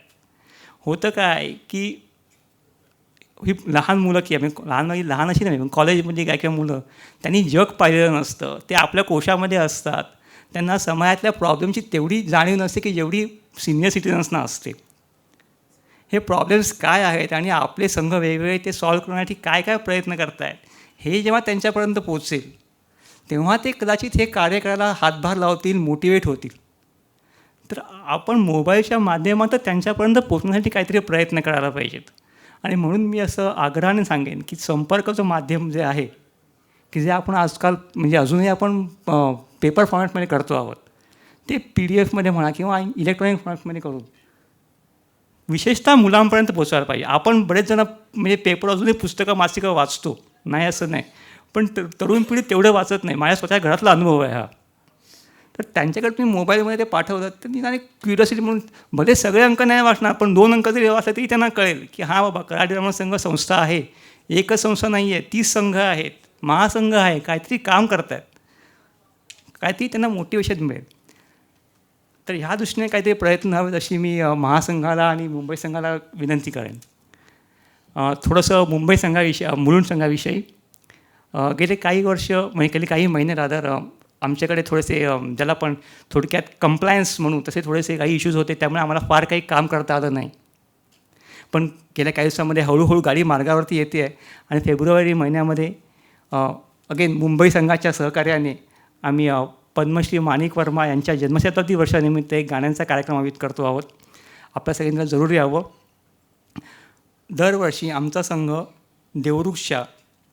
होतं काय की ही लहान मुलं की आम्ही लहान अशी नाही पण कॉलेजमध्ये काय किंवा मुलं त्यांनी जग पाहिलेलं नसतं, ते आपल्या कोशामध्ये असतात, त्यांना समाजातल्या प्रॉब्लेमची तेवढी जाणीव नसते की जेवढी सिनियर सिटीजन्सना असते. हे प्रॉब्लेम्स काय आहेत आणि आपले संघ वेगवेगळे ते सॉल्व्ह करण्यासाठी काय काय प्रयत्न करत आहेत हे जेव्हा त्यांच्यापर्यंत पोचेल तेव्हा ते कदाचित हे कार्य करायला हातभार लावतील, मोटिवेट होतील. तर आपण मोबाईलच्या माध्यमातून त्यांच्यापर्यंत पोचण्यासाठी काहीतरी प्रयत्न करायला पाहिजेत. आणि म्हणून मी असं आग्रहाने सांगेन की संपर्काचं माध्यम जे आहे की जे आपण आजकाल म्हणजे अजूनही आपण पेपर फॉर्मॅटमध्ये करतो आहोत ते PDF म्हणा किंवा इलेक्ट्रॉनिक फॉर्मॅटमध्ये करून विशेषतः मुलांपर्यंत पोचायला पाहिजे. आपण बरेच जण म्हणजे पेपर अजूनही पुस्तकं मासिकं वाचतो, नाही असं नाही, पण तरुण पिढी तेवढं वाचत नाही. माझ्या स्वतः घरातला अनुभव आहे हा. तर त्यांच्याकडे तुम्ही मोबाईलमध्ये ते पाठवलं तर निदान क्युरिओसिटी म्हणून भले सगळे अंक नाही वाचणार पण 2 अंक जरी वाचले तरी त्यांना कळेल की हां बाबा कराडे ब्राह्मण संघ संस्था आहे, एकच संस्था नाही आहे, 30 संघ आहेत, महासंघ आहे, काहीतरी काम करत आहेत, काहीतरी त्यांना मोटिवेशन मिळेल. तर ह्या दृष्टीने काहीतरी प्रयत्न हवेत अशी मी महासंघाला आणि मुंबई संघाला विनंती करेन. थोडंसं मुंबई संघाविषयी मुलुंड संघाविषयी गेले काही वर्ष म्हणजे गेले काही महिने रादर आमच्याकडे थोडेसे ज्याला पण थोडक्यात कंप्लायन्स म्हणू तसे थोडेसे काही इश्यूज होते, त्यामुळे आम्हाला फार काही काम करता आलं नाही. पण गेल्या काही दिवसामध्ये हळूहळू गाडी मार्गावरती येते आहे आणि फेब्रुवारी महिन्यामध्ये अगेन मुंबई संघाच्या सहकार्याने आम्ही पद्मश्री माणिक वर्मा यांच्या जन्मशताब्दी वर्षानिमित्त एक गाण्यांचा कार्यक्रम आयोजित करतो आहोत. आपल्या सगळ्यांना जरूर यावं. दरवर्षी आमचा संघ देवरुखच्या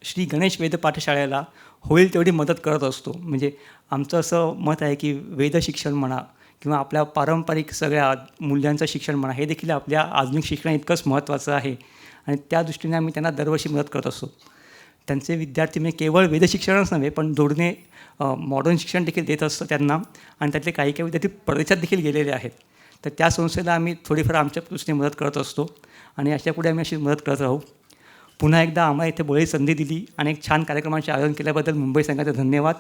श्री गणेश वेद पाठशाळेला होईल तेवढी मदत करत असतो. म्हणजे आमचं असं मत आहे की वेद शिक्षण म्हणा किंवा आपल्या पारंपरिक सगळ्या मूल्यांचं शिक्षण म्हणा हे देखील आपल्या आधुनिक शिक्षण इतकंच महत्त्वाचं आहे आणि त्या दृष्टीने आम्ही त्यांना दरवर्षी मदत करत असतो. त्यांचे विद्यार्थी म्हणजे केवळ वेदशिक्षणच नव्हे पण जोडणे मॉडर्न शिक्षण देखील देत असतं त्यांना आणि त्यातले काही काही विद्यार्थी परदेशात देखील गेलेले आहेत. तर त्या संस्थेला आम्ही थोडीफार आमच्या दृष्टीने मदत करत असतो आणि अशा पुढे आम्ही अशी मदत करत राहू. पुन्हा एकदा आम्हाला इथे बळी संधी दिली आणि एक छान कार्यक्रमाचे आयोजन केल्याबद्दल मुंबई संघाचे धन्यवाद.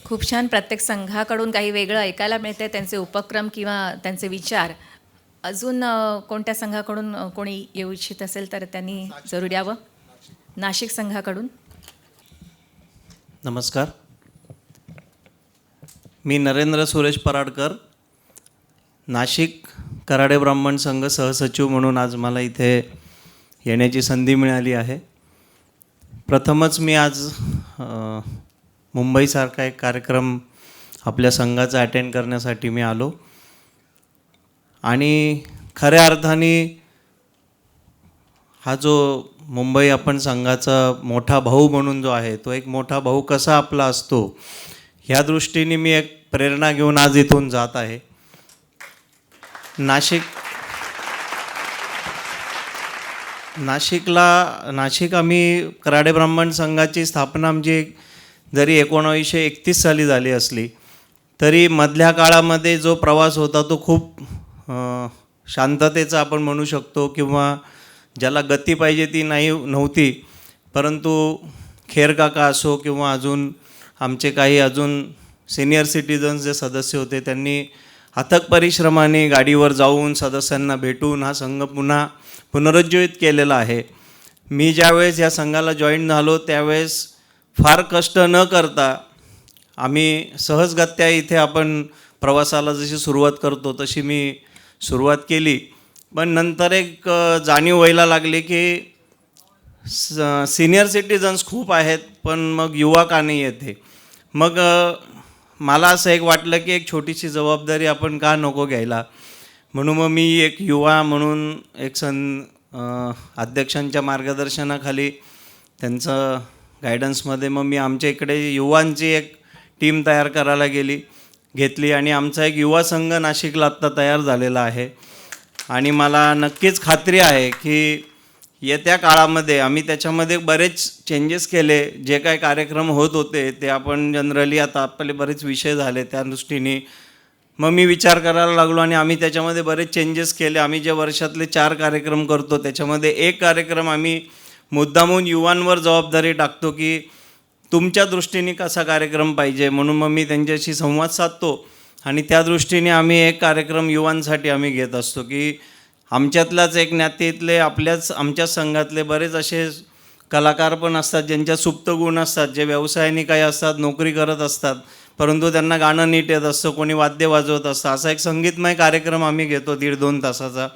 खूप छान. प्रत्येक संघाकडून काही वेगळं ऐकायला मिळते, त्यांचे उपक्रम किंवा त्यांचे विचार. अजून कोणत्या संघाकडून कोणी येऊ इच्छित असेल तर त्यांनी जरूर यावं. नाशिक संघाकडून. नमस्कार, मी नरेंद्र सुरेश पराडकर, नाशिक कराडे ब्राह्मण संघ सहसचिव म्हणून आज मला इथे येण्याची संधी मिळाली आहे. प्रथमच मी आज मुंबईसारखा एक कार्यक्रम आपल्या संघाचा अटेंड करण्यासाठी मी आलो आणि खऱ्या अर्थाने हा जो मुंबई आपण संघाचा मोठा भाऊ म्हणून जो आहे तो एक मोठा भाऊ कसा आपला असतो ह्या दृष्टीने मी एक प्रेरणा घेऊन आज इथून जात आहे. नाशिक आम्ही कराडे ब्राह्मण संघाची स्थापना आमची जरी 1931 साली झाली असली तरी मधल्या काळामध्ये जो प्रवास होता तो खूप शांततेचा आपण म्हणू शकतो, किंवा ज्याला गती पाहिजे ती नव्हती. परंतु खेरकाका असो किंवा अजून आमचे काही अजून सिनियर सिटीजन्स जे सदस्य होते, त्यांनी अथक परिश्रमाने गाडीवर जाऊन सदस्यांना भेटून हा संघ पुन्हा पुनरुज्जीवित केलेला आहे. मी ज्यावेळेस या संघाला जॉईन झालो त्यावेळेस फार कष्ट न करता आम्ही सहजगत्या इथे आपण प्रवासाला जशी सुरुवात करतो तशी मी सुरुवात केली. पण नंतर एक जाणीव व्हायला लागली की सिनियर सिटीजन्स खूप आहेत, पण मग युवा का नाही येते. मग मला असं एक वाटलं की एक छोटीशी जबाबदारी आपण का नको घ्यायला, म्हणून मग मी एक युवा म्हणून एक अध्यक्षांच्या मार्गदर्शनाखाली त्यांचं गायडन्समध्ये मग मी आमच्या इकडे युवांची एक टीम तयार करायला घेतली आणि आमचा एक युवा संघ नाशिकला आत्ता तयार झालेला आहे. आणि मला नक्कीच खात्री आहे की येत्या काळामध्ये आम्ही त्याच्यामध्ये बरेच चेंजेस केले. जे काही कार्यक्रम होत होते ते आपण जनरली आता आपले बरेच विषय झाले त्या दृष्टीने मग मी विचार करायला लागलो आणि आम्ही त्याच्यामध्ये बरेच चेंजेस केले. आम्ही जे वर्षातले 4 कार्यक्रम करतो त्याच्यामध्ये एक कार्यक्रम आम्ही मुद्दामून युवांवर जबाबदारी टाकतो की तुमच्या दृष्टीने कसा कार्यक्रम पाहिजे, म्हणून मग मी त्यांच्याशी संवाद साधतो आणि त्या दृष्टीने आम्ही एक कार्यक्रम युवांसाठी आम्ही घेत असतो की आमच्यातल्याच एक ज्ञातीतले आमच्याच संघातले बरेच असे कलाकार पण असतात ज्यांच्या सुप्त गुण असतात, जे व्यवसायाने काही असतात, नोकरी करत असतात, परंतु त्यांना गाणं नीट येत असतं, कोणी वाद्य वाजवत असतं. असा एक संगीतमय कार्यक्रम आम्ही घेतो 1.5-2 तासाचा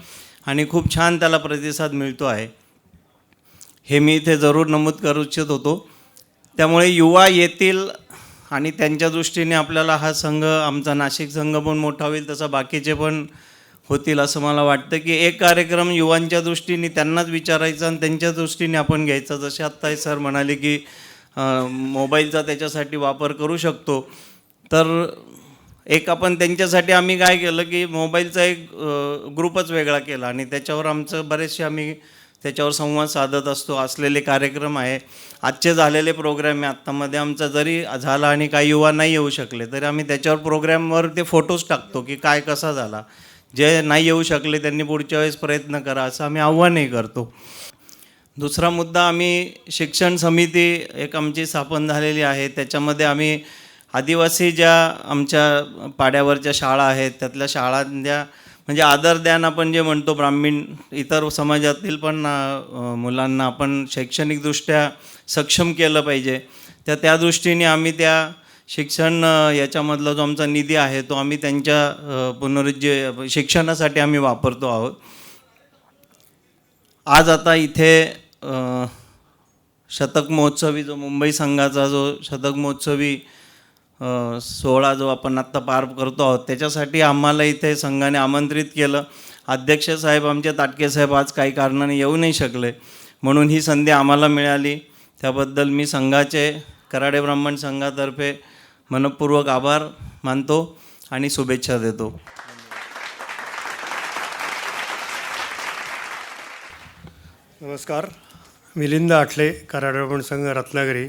आणि खूप छान त्याला प्रतिसाद मिळतो आहे. हे मी इथे जरूर नमूद करू इच्छित होतो. त्यामुळे युवा येतील आणि त्यांच्या दृष्टीने आपल्याला हा संघ, आमचा नाशिक संघ पण मोठा होईल, तसा बाकीचे पण होतील असं मला वाटतं की एक कार्यक्रम युवांच्या दृष्टीने त्यांनाच विचारायचा आणि त्यांच्या दृष्टीने आपण घ्यायचा. जसे आत्ता सर म्हणाले की मोबाईलचा त्याच्यासाठी वापर करू शकतो, तर एक आपण त्यांच्यासाठी आम्ही काय केलं की मोबाईलचा एक ग्रुपच वेगळा केला आणि त्याच्यावर आमचं बरेचसे आम्ही त्याच्यावर संवाद साधत असतो. असलेले कार्यक्रम आहे, आजचे झालेले प्रोग्राम आहे, आत्तामध्ये आमचा जरी झाला आणि काही युवा नाही येऊ शकले तरी आम्ही त्याच्यावर प्रोग्रामवर ते फोटोज टाकतो की काय कसा झाला. जे नाही येऊ शकले त्यांनी पुढच्या वेळेस प्रयत्न करा असं आम्ही आव्हानही करतो. दुसरा मुद्दा, आम्ही शिक्षण समिती एक आमची स्थापन झालेली आहे. त्याच्यामध्ये आम्ही आदिवासी ज्या आमच्या पाड्यावरच्या शाळा आहेत त्यातल्या शाळांच्या म्हणजे आदरज्ञान आपण जे म्हणतो, ब्राह्मण इतर समाजातील पण मुलांना आपण शैक्षणिकदृष्ट्या सक्षम केलं पाहिजे. त्या दृष्टीने आम्ही त्या शिक्षण याच्यामधला जो आमचा निधी आहे तो आम्ही त्यांच्या शिक्षणासाठी आम्ही वापरतो आहोत. आज आता इथे शतक महोत्सवी जो मुंबई संघाचा जो शतक महोत्सवी सोहळा जो आपण आत्ता पार करतो आहोत त्याच्यासाठी आम्हाला इथे संघाने आमंत्रित केलं. अध्यक्ष साहेब आमचे ताटके साहेब आज काही कारणाने येऊ नाही शकले, म्हणून ही संधी आम्हाला मिळाली. त्याबद्दल मी संघाचे, कराडे ब्राह्मण संघातर्फे मनपूर्वक आभार मानतो आणि शुभेच्छा देतो. नमस्कार, मिलिंद आठले, कराडे ब्राह्मण संघ रत्नागिरी.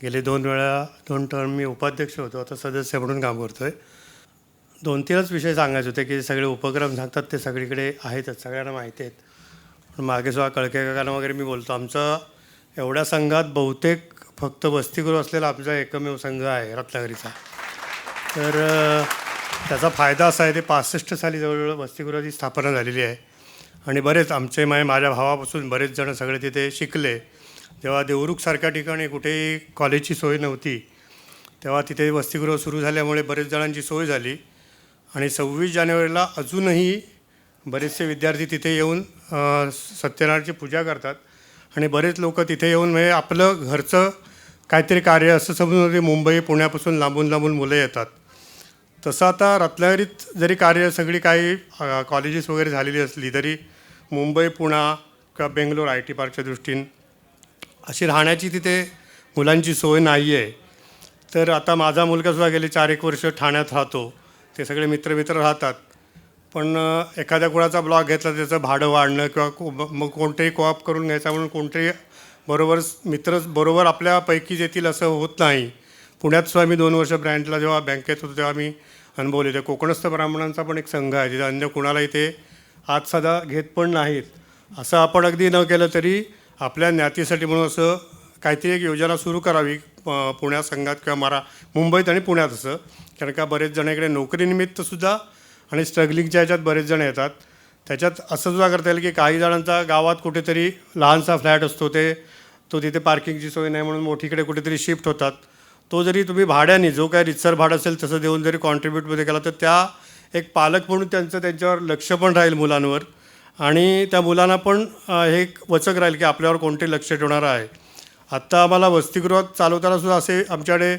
गेले 2 टर्म मी उपाध्यक्ष होतो, आता सदस्य म्हणून काम करतो आहे. 2-3च विषय सांगायचे होते की सगळे उपक्रम सांगतात ते सगळीकडे आहेतच, सगळ्यांना माहिती आहेत. पण मागे सुद्धा कळके काकांना वगैरे मी बोलतो, आमचं एवढ्या संघात बहुतेक फक्त वसतिगृह असलेला आमचा एकमेव संघ आहे रत्नागिरीचा. तर त्याचा फायदा असा आहे, ते 65 साली जवळजवळ वसतिगृहाची स्थापना झालेली आहे आणि बरेच आमचे माझ्या भावापासून बरेच जण सगळे तिथे शिकले. जेव्हा देवरुखसारख्या ठिकाणी कुठेही कॉलेजची सोय नव्हती तेव्हा तिथे वसतिगृह सुरू झाल्यामुळे बरेच जणांची सोय झाली आणि 26 जानेवारीला अजूनही बरेचसे विद्यार्थी तिथे येऊन सत्यनारायणची पूजा करतात आणि बरेच लोक तिथे येऊन म्हणजे आपलं घरचं काहीतरी कार्य असं समजून मुंबई पुण्यापासून लांबून लांबून मुलं येतात. तसं आता रत्नागिरीत जरी कार्य सगळी काही कॉलेजेस वगैरे झालेली असली तरी मुंबई, पुणा किंवा बेंगलोर IT पार्कच्या दृष्टीने अशी राहण्याची तिथे मुलांची सोय नाही आहे. तर आता माझा मुलगासुद्धा गेले 4-1 वर्ष ठाण्यात राहतो, ते सगळे मित्र राहतात. पण एखाद्या कुणाचा ब्लॉक घेतला त्याचं भाडं वाढणं किंवा मग कोणतेही कोऑप करून घ्यायचा म्हणून कोणतेही मित्र बरोबर आपल्यापैकीच येतील असं होत नाही. पुण्यात सुद्धा मी 2 वर्ष ब्रँचला जेव्हा बँकेत होतो तेव्हा मी अनुभवले. ते कोकणस्थ ब्राह्मणांचा पण एक संघ आहे, तिथे अन्य कुणाला इथे हात साधा घेत पण नाहीत. असं आपण अगदी न केलं तरी आपल्या ज्ञातीसाठी म्हणून असं काहीतरी एक योजना सुरू करावी पुण्या संघात किंवा मुंबईत आणि पुण्यात असं. कारण का बरेच जण इकडे नोकरीनिमित्तसुद्धा आणि स्ट्रगलिंगच्या ह्याच्यात बरेच जण येतात. त्याच्यात असं सुद्धा करता येईल की काही जणांचा गावात कुठेतरी लहानसा फ्लॅट असतो, तो तिथे पार्किंगची सोय नाही म्हणून मोठीकडे कुठेतरी शिफ्ट होतात. तो जरी तुम्ही भाड्याने जो काय रितसर भाडं असेल तसं देऊन जरी कॉन्ट्रीब्यूटमध्ये केला तर त्या एक पालक म्हणून त्यांच्यावर लक्ष पण राहील मुलांवर आणि त्या मुलांना पण हे एक वचक राहील की आपल्यावर कोणते लक्ष ठेवणारं आहे. आत्ता आम्हाला वसतिगृहात चालवताना सुद्धा असे आमच्याकडे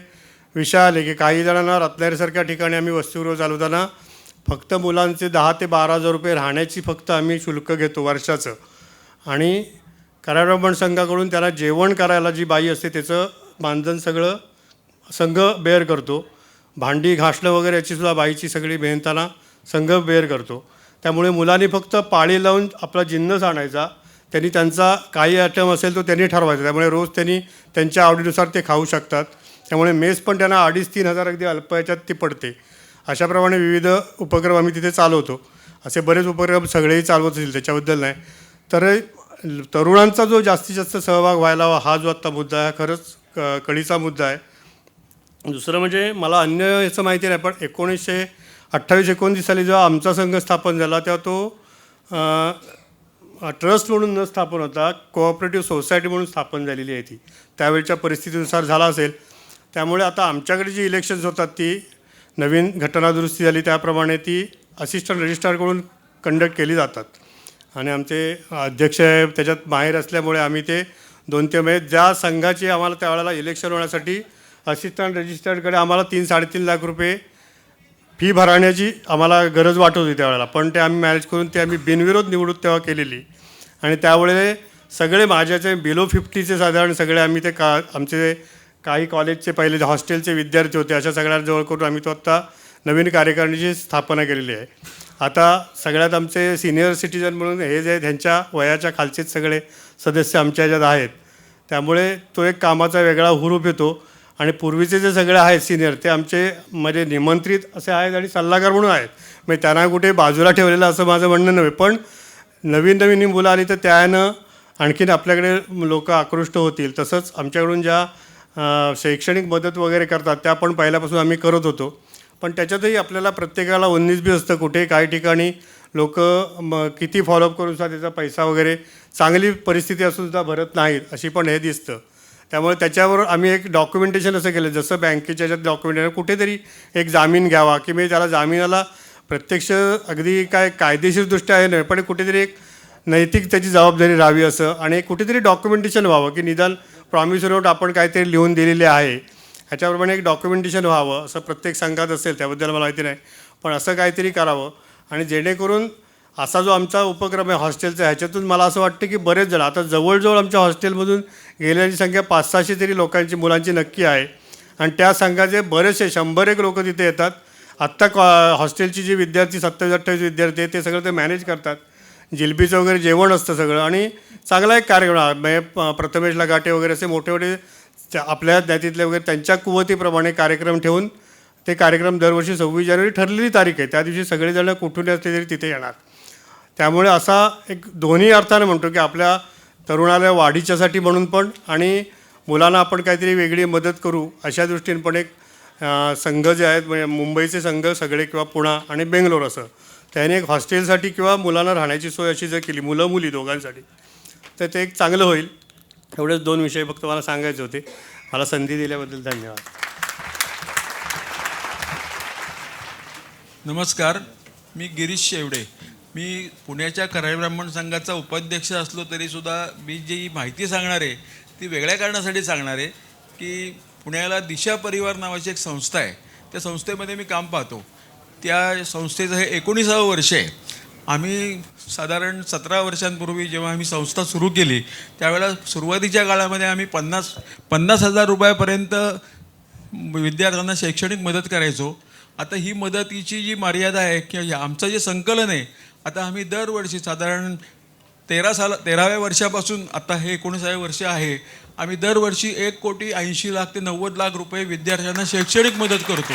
विषय आले की काही जणांना रत्नागिरीसारख्या ठिकाणी आम्ही वसतिगृह चालवताना फक्त मुलांचे 10 ते 12,000 रुपये राहण्याची फक्त आम्ही शुल्क घेतो वर्षाचं. आणि कराड ब्राह्मण संघाकडून त्यांना जेवण करायला जी बाई असते त्याचं मानधन सगळं संघ बेअर करतो. भांडी घासणं वगैरे याचीसुद्धा बाईची सगळी मेहनताना संघ बेअर करतो. त्यामुळे मुलांनी फक्त पाळी लावून आपला जिन्नस आणायचा, त्यांनी त्यांचा काही आयटम असेल तो त्यांनी ठरवायचा. त्यामुळे रोज त्यांनी त्यांच्या आवडीनुसार ते खाऊ शकतात. त्यामुळे मेस पण त्यांना 2,500-3,000 हजार अगदी अल्प याच्यात ती पडते. अशाप्रमाणे विविध उपक्रम आम्ही तिथे चालवतो. असे बरेच उपक्रम सगळेही चालवत असतील त्याच्याबद्दल नाही. तर तरुणांचा जो जास्तीत जास्त सहभाग व्हायला हवा हा जो आत्ता मुद्दा आहे खरंच कळीचा मुद्दा आहे. दुसरं म्हणजे मला अन्य याचं माहिती नाही, पण 1928-1929 साली जेव्हा आमचा संघ स्थापन झाला तेव्हा तो ट्रस्ट म्हणून न स्थापन होता, कोऑपरेटिव्ह सोसायटी म्हणून स्थापन झालेली आहे ती. त्यावेळच्या परिस्थितीनुसार झाला असेल. त्यामुळे आता आमच्याकडे जी इलेक्शन्स होतात ती नवीन घटना दुरुस्ती झाली त्याप्रमाणे ती असिस्टंट रजिस्ट्रारकडून कंडक्ट केली जातात. आणि आमचे अध्यक्ष त्याच्यात माहीर असल्यामुळे आम्ही ते 2-3 म्हणजे ज्या संघाची आम्हाला त्यावेळेला इलेक्शन होण्यासाठी असिस्टंट रजिस्ट्रारकडे आम्हाला 3-3.5 लाख रुपये फी भरण्याची आम्हाला गरज वाटत होती त्यावेळेला, पण ते आम्ही मॅनेज करून ते आम्ही बिनविरोध निवडून तेव्हा केलेली. आणि त्यावेळे सगळे माझ्याचे बिलो 50चे साधारण सगळे आम्ही ते आमचे काही कॉलेजचे पहिले हॉस्टेलचे विद्यार्थी होते अशा सगळ्यांजवळ करून आम्ही तो आत्ता नवीन कार्यकारिणीची स्थापना केलेली आहे. आता सगळ्यात आमचे सिनियर सिटीजन म्हणून हे जे त्यांच्या वयाच्या खालचेच सगळे सदस्य आमच्या ह्याच्यात आहेत. त्यामुळे तो एक कामाचा वेगळा हुरूप येतो. आणि पूर्वीचे जे सगळे आहेत सिनियर ते आमचे म्हणजे निमंत्रित असे आहेत आणि सल्लागार म्हणून आहेत. म्हणजे त्यांना कुठे बाजूला ठेवलेलं असं माझं म्हणणं नव्हे, पण नवीन मुलं आली तर त्यानं आणखीन आपल्याकडे लोक आकृष्ट होतील. तसंच आमच्याकडून ज्या शैक्षणिक मदत वगैरे करतात त्या पण पहिल्यापासून आम्ही करत होतो. पण त्याच्यातही आपल्याला प्रत्येकाला 19-20 असतं. कुठे काही ठिकाणी लोक किती फॉलोअप करून सुद्धा त्याचा पैसा वगैरे चांगली परिस्थिती असून सुद्धा भरत नाहीत अशी पण हे दिसतं. त्यामुळे त्याच्यावर आम्ही एक डॉक्युमेंटेशन असं केलं जसं बँकेच्या याच्यात डॉक्युमेंटेशन कुठेतरी एक जामीन घ्यावा की म्हणजे त्याला जामिनाला प्रत्यक्ष अगदी काय कायदेशीरदृष्ट्या आहे नाही, पण कुठेतरी एक नैतिक त्याची जबाबदारी राहावी असं आणि कुठेतरी डॉक्युमेंटेशन व्हावं की निदान प्रॉमिसरी नोट आपण काहीतरी लिहून दिलेले आहे ह्याच्याप्रमाणे एक डॉक्युमेंटेशन व्हावं असं प्रत्येक संघात असेल. त्याबद्दल मला माहिती नाही, पण असं काहीतरी करावं. आणि जेणेकरून असा जो आमचा उपक्रम आहे हॉस्टेलचा ह्याच्यातून मला असं वाटतं की बरेच जण आता जवळजवळ आमच्या हॉस्टेलमधून गेलेली संख्या 500-600 तरी लोकांची मुलांची नक्की आहे. आणि त्या संघाचे बरेचसे 100-1 लोक तिथे येतात. आत्ता हॉस्टेलची जी विद्यार्थी 27-28 विद्यार्थी आहेत ते सगळं ते मॅनेज करतात. जिलबीचं वगैरे जेवण असतं सगळं आणि चांगला एक कार्यक्रम म्हणजे प्रथमेश लगाटे वगैरे असे मोठे आपल्या ज्ञातीतले वगैरे त्यांच्या कुवतीप्रमाणे कार्यक्रम ठेवून ते कार्यक्रम दरवर्षी 26 जानेवारी ठरलेली तारीख आहे त्या दिवशी सगळेजण कुठून असले तरी तिथे येणार. त्यामुळे असा एक दोन्ही अर्थाने म्हणतो की आपल्या तरुणाला वाढीच्यासाठी म्हणून पण आणि मुलांना आपण काहीतरी वेगळी मदत करू अशा दृष्टीने पण एक संघ जे आहेत म्हणजे मुंबईचे संघ सगळे किंवा पुणे आणि बेंगलोर असं त्याने एक हॉस्टेलसाठी किंवा मुलांना राहण्याची सोय अशी जर केली मुलं मुली दोघांसाठी तर ते एक चांगलं होईल. एवढेच 2 विषय फक्त मला सांगायचे होते. मला संधी दिल्याबद्दल धन्यवाद. नमस्कार, मी गिरीश शेवडे. मी पुण्याच्या कराड ब्राह्मण संघाचा उपाध्यक्ष असलो तरीसुद्धा मी जी माहिती सांगणार आहे ती वेगळ्या कारणासाठी सांगणार आहे की पुण्याला दिशा परिवार नावाची एक संस्था आहे. त्या संस्थेमध्ये मी काम पाहतो. त्या संस्थेचं हे 19वे वर्ष आहे. आम्ही साधारण 17 वर्षांपूर्वी जेव्हा आम्ही संस्था सुरू केली त्यावेळेला सुरुवातीच्या काळामध्ये आम्ही 50,000 रुपयापर्यंत विद्यार्थ्यांना शैक्षणिक मदत करायचो. आता ही मदतीची जी मर्यादा आहे किंवा आमचं जे संकलन आहे आता आम्ही दरवर्षी साधारण 13व्या वर्षापासून आता हे 19वे वर्ष आहे. आम्ही दरवर्षी 1,80,00,000 ते 90,00,000 रुपये विद्यार्थ्यांना शैक्षणिक मदत करतो.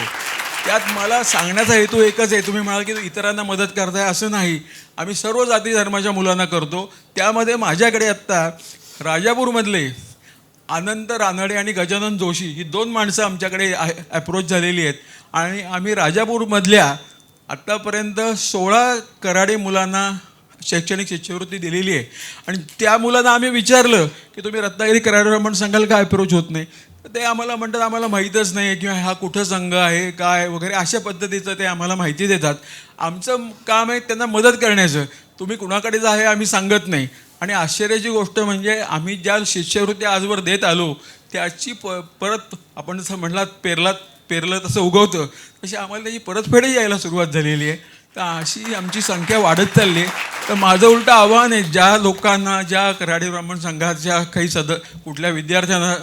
त्यात मला सांगण्याचा हेतू एकच आहे, तुम्ही म्हणाल की इतरांना मदत करताय, असं नाही. आम्ही सर्व जाती धर्माच्या मुलांना करतो. त्यामध्ये माझ्याकडे आत्ता राजापूरमधले आनंद रानडे आणि गजानन जोशी ही 2 माणसं आमच्याकडे ॲप्रोच झालेली आहेत. आणि आम्ही राजापूरमधल्या आत्तापर्यंत 16 कराडे मुलांना शैक्षणिक शिष्यवृत्ती दिलेली आहे. आणि त्या मुलांना आम्ही विचारलं की तुम्ही रत्नागिरी कराडे ब्राह्मण संघाला काय अप्रोच होत नाही, तर ते आम्हाला म्हणतात आम्हाला माहीतच नाही किंवा हा कुठं संघ आहे काय वगैरे अशा पद्धतीचं ते आम्हाला माहिती देतात. आमचं काम आहे त्यांना मदत करण्याचं. तुम्ही कुणाकडेच आहे आम्ही सांगत नाही. आणि आश्चर्याची गोष्ट म्हणजे आम्ही ज्या शिष्यवृत्ती आजवर देत आलो त्याची परत आपण जसं म्हणलात पेरलं तसं उगवतं, तशी आम्हाला त्याची परतफेडही यायला सुरुवात झालेली आहे. तर अशी आमची संख्या वाढत चालली आहे. तर माझं उलटं आव्हान आहे, ज्या लोकांना ज्या कराडे ब्राह्मण संघाच्या काही कुठल्या विद्यार्थ्यांना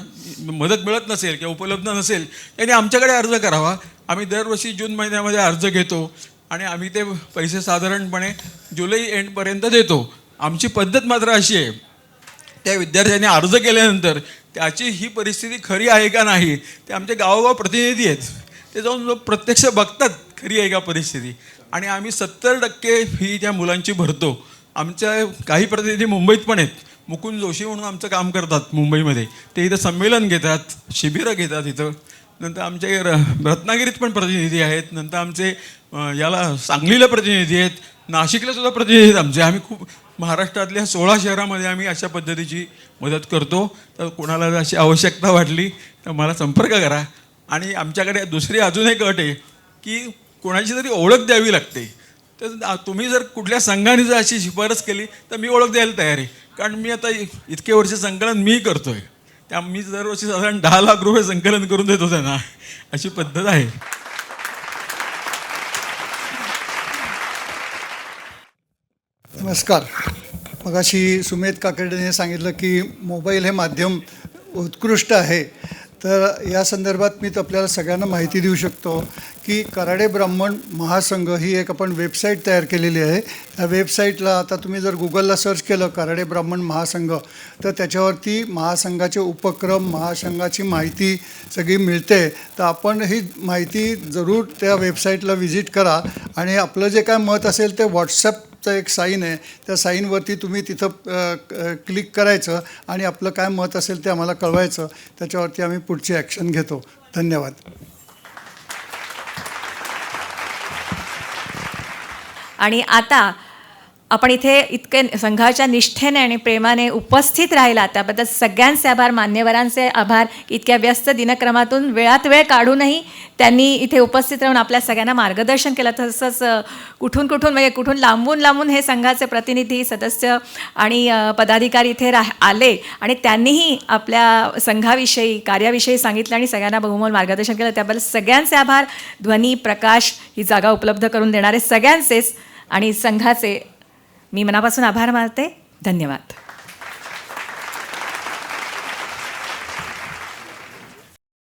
मदत मिळत नसेल किंवा उपलब्ध नसेल त्यांनी आमच्याकडे अर्ज करावा. आम्ही दरवर्षी जून महिन्यामध्ये अर्ज घेतो आणि आम्ही ते पैसे साधारणपणे जुलै एंडपर्यंत देतो. आमची पद्धत मात्र अशी आहे, त्या विद्यार्थ्यांनी अर्ज केल्यानंतर त्याची ही परिस्थिती खरी आहे का नाही ते आमचे गावोगाव प्रतिनिधी आहेत, ते जाऊन प्रत्यक्ष बघतात खरी आहे का परिस्थिती. आणि आम्ही 70% फी त्या मुलांची भरतो. आमच्या काही प्रतिनिधी मुंबईत पण आहेत. मुकुंद जोशी म्हणून आमचं काम करतात मुंबईमध्ये, ते इथं संमेलन घेतात, शिबिरं घेतात इथं. नंतर आमचे रत्नागिरीत पण प्रतिनिधी आहेत. नंतर आमचे सांगलीला प्रतिनिधी आहेत, नाशिकला सुद्धा प्रतिनिधी आहेत आमचे. आम्ही खूप महाराष्ट्रातल्या 16 शहरामध्ये आम्ही अशा पद्धतीची मदत करतो. तर कोणाला जर अशी आवश्यकता वाटली तर मला संपर्क करा. आणि आमच्याकडे दुसरी अजून एक अट आहे की कोणाची तरी ओळख द्यावी लागते. तर तुम्ही जर कुठल्या संघाने जर अशी शिफारस केली तर मी ओळख द्यायला तयार आहे, कारण मी आता इतके वर्ष संकलन मी करतो आहे. मी दरवर्षी साधारण 10 लाख रुपये संकलन करून देतो त्यांना, अशी पद्धत आहे. नमस्कार. मगाशी सुमेध काकडेने सांगितलं की मोबाईल हे माध्यम उत्कृष्ट आहे. तर या संदर्भात मी आपल्याला सगळ्यांना माहिती देऊ शकतो की कराडे ब्राह्मण महासंघ ही एक आपण वेबसाईट तयार केलेली आहे. त्या वेबसाईटला आता तुम्ही जर गुगलला सर्च केलं कराडे ब्राह्मण महासंघ तर त्याच्यावरती महासंघाचे उपक्रम, महासंघाची माहिती सगळी मिळते. तर आपण ही माहिती जरूर त्या वेबसाईटला व्हिजिट करा आणि आपलं जे काय मत असेल ते व्हॉट्सॲपचं एक साईन आहे, त्या साईनवरती तुम्ही तिथं क्लिक करायचं आणि आपलं काय मत असेल ते आम्हाला कळवायचं. त्याच्यावरती आम्ही पुढची ॲक्शन घेतो. धन्यवाद. आणि आता आपण इथे इतके संघाच्या निष्ठेने आणि प्रेमाने उपस्थित राहिला त्याबद्दल सगळ्यांचे आभार, मान्यवरांचे आभार. इतक्या व्यस्त दिनक्रमातून वेळात वेळ काढूनही त्यांनी इथे उपस्थित राहून आपल्या सगळ्यांना मार्गदर्शन केलं. तसंच कुठून लांबून हे संघाचे प्रतिनिधी, सदस्य आणि पदाधिकारी इथे आले आणि त्यांनीही आपल्या संघाविषयी, कार्याविषयी सांगितलं आणि सगळ्यांना बहुमोल मार्गदर्शन केलं. त्याबद्दल सगळ्यांचे आभार. ध्वनी, प्रकाश ही जागा उपलब्ध करून देणारे सगळ्यांचेच आणि संघाचे मी मनापासून आभार मानते. धन्यवाद.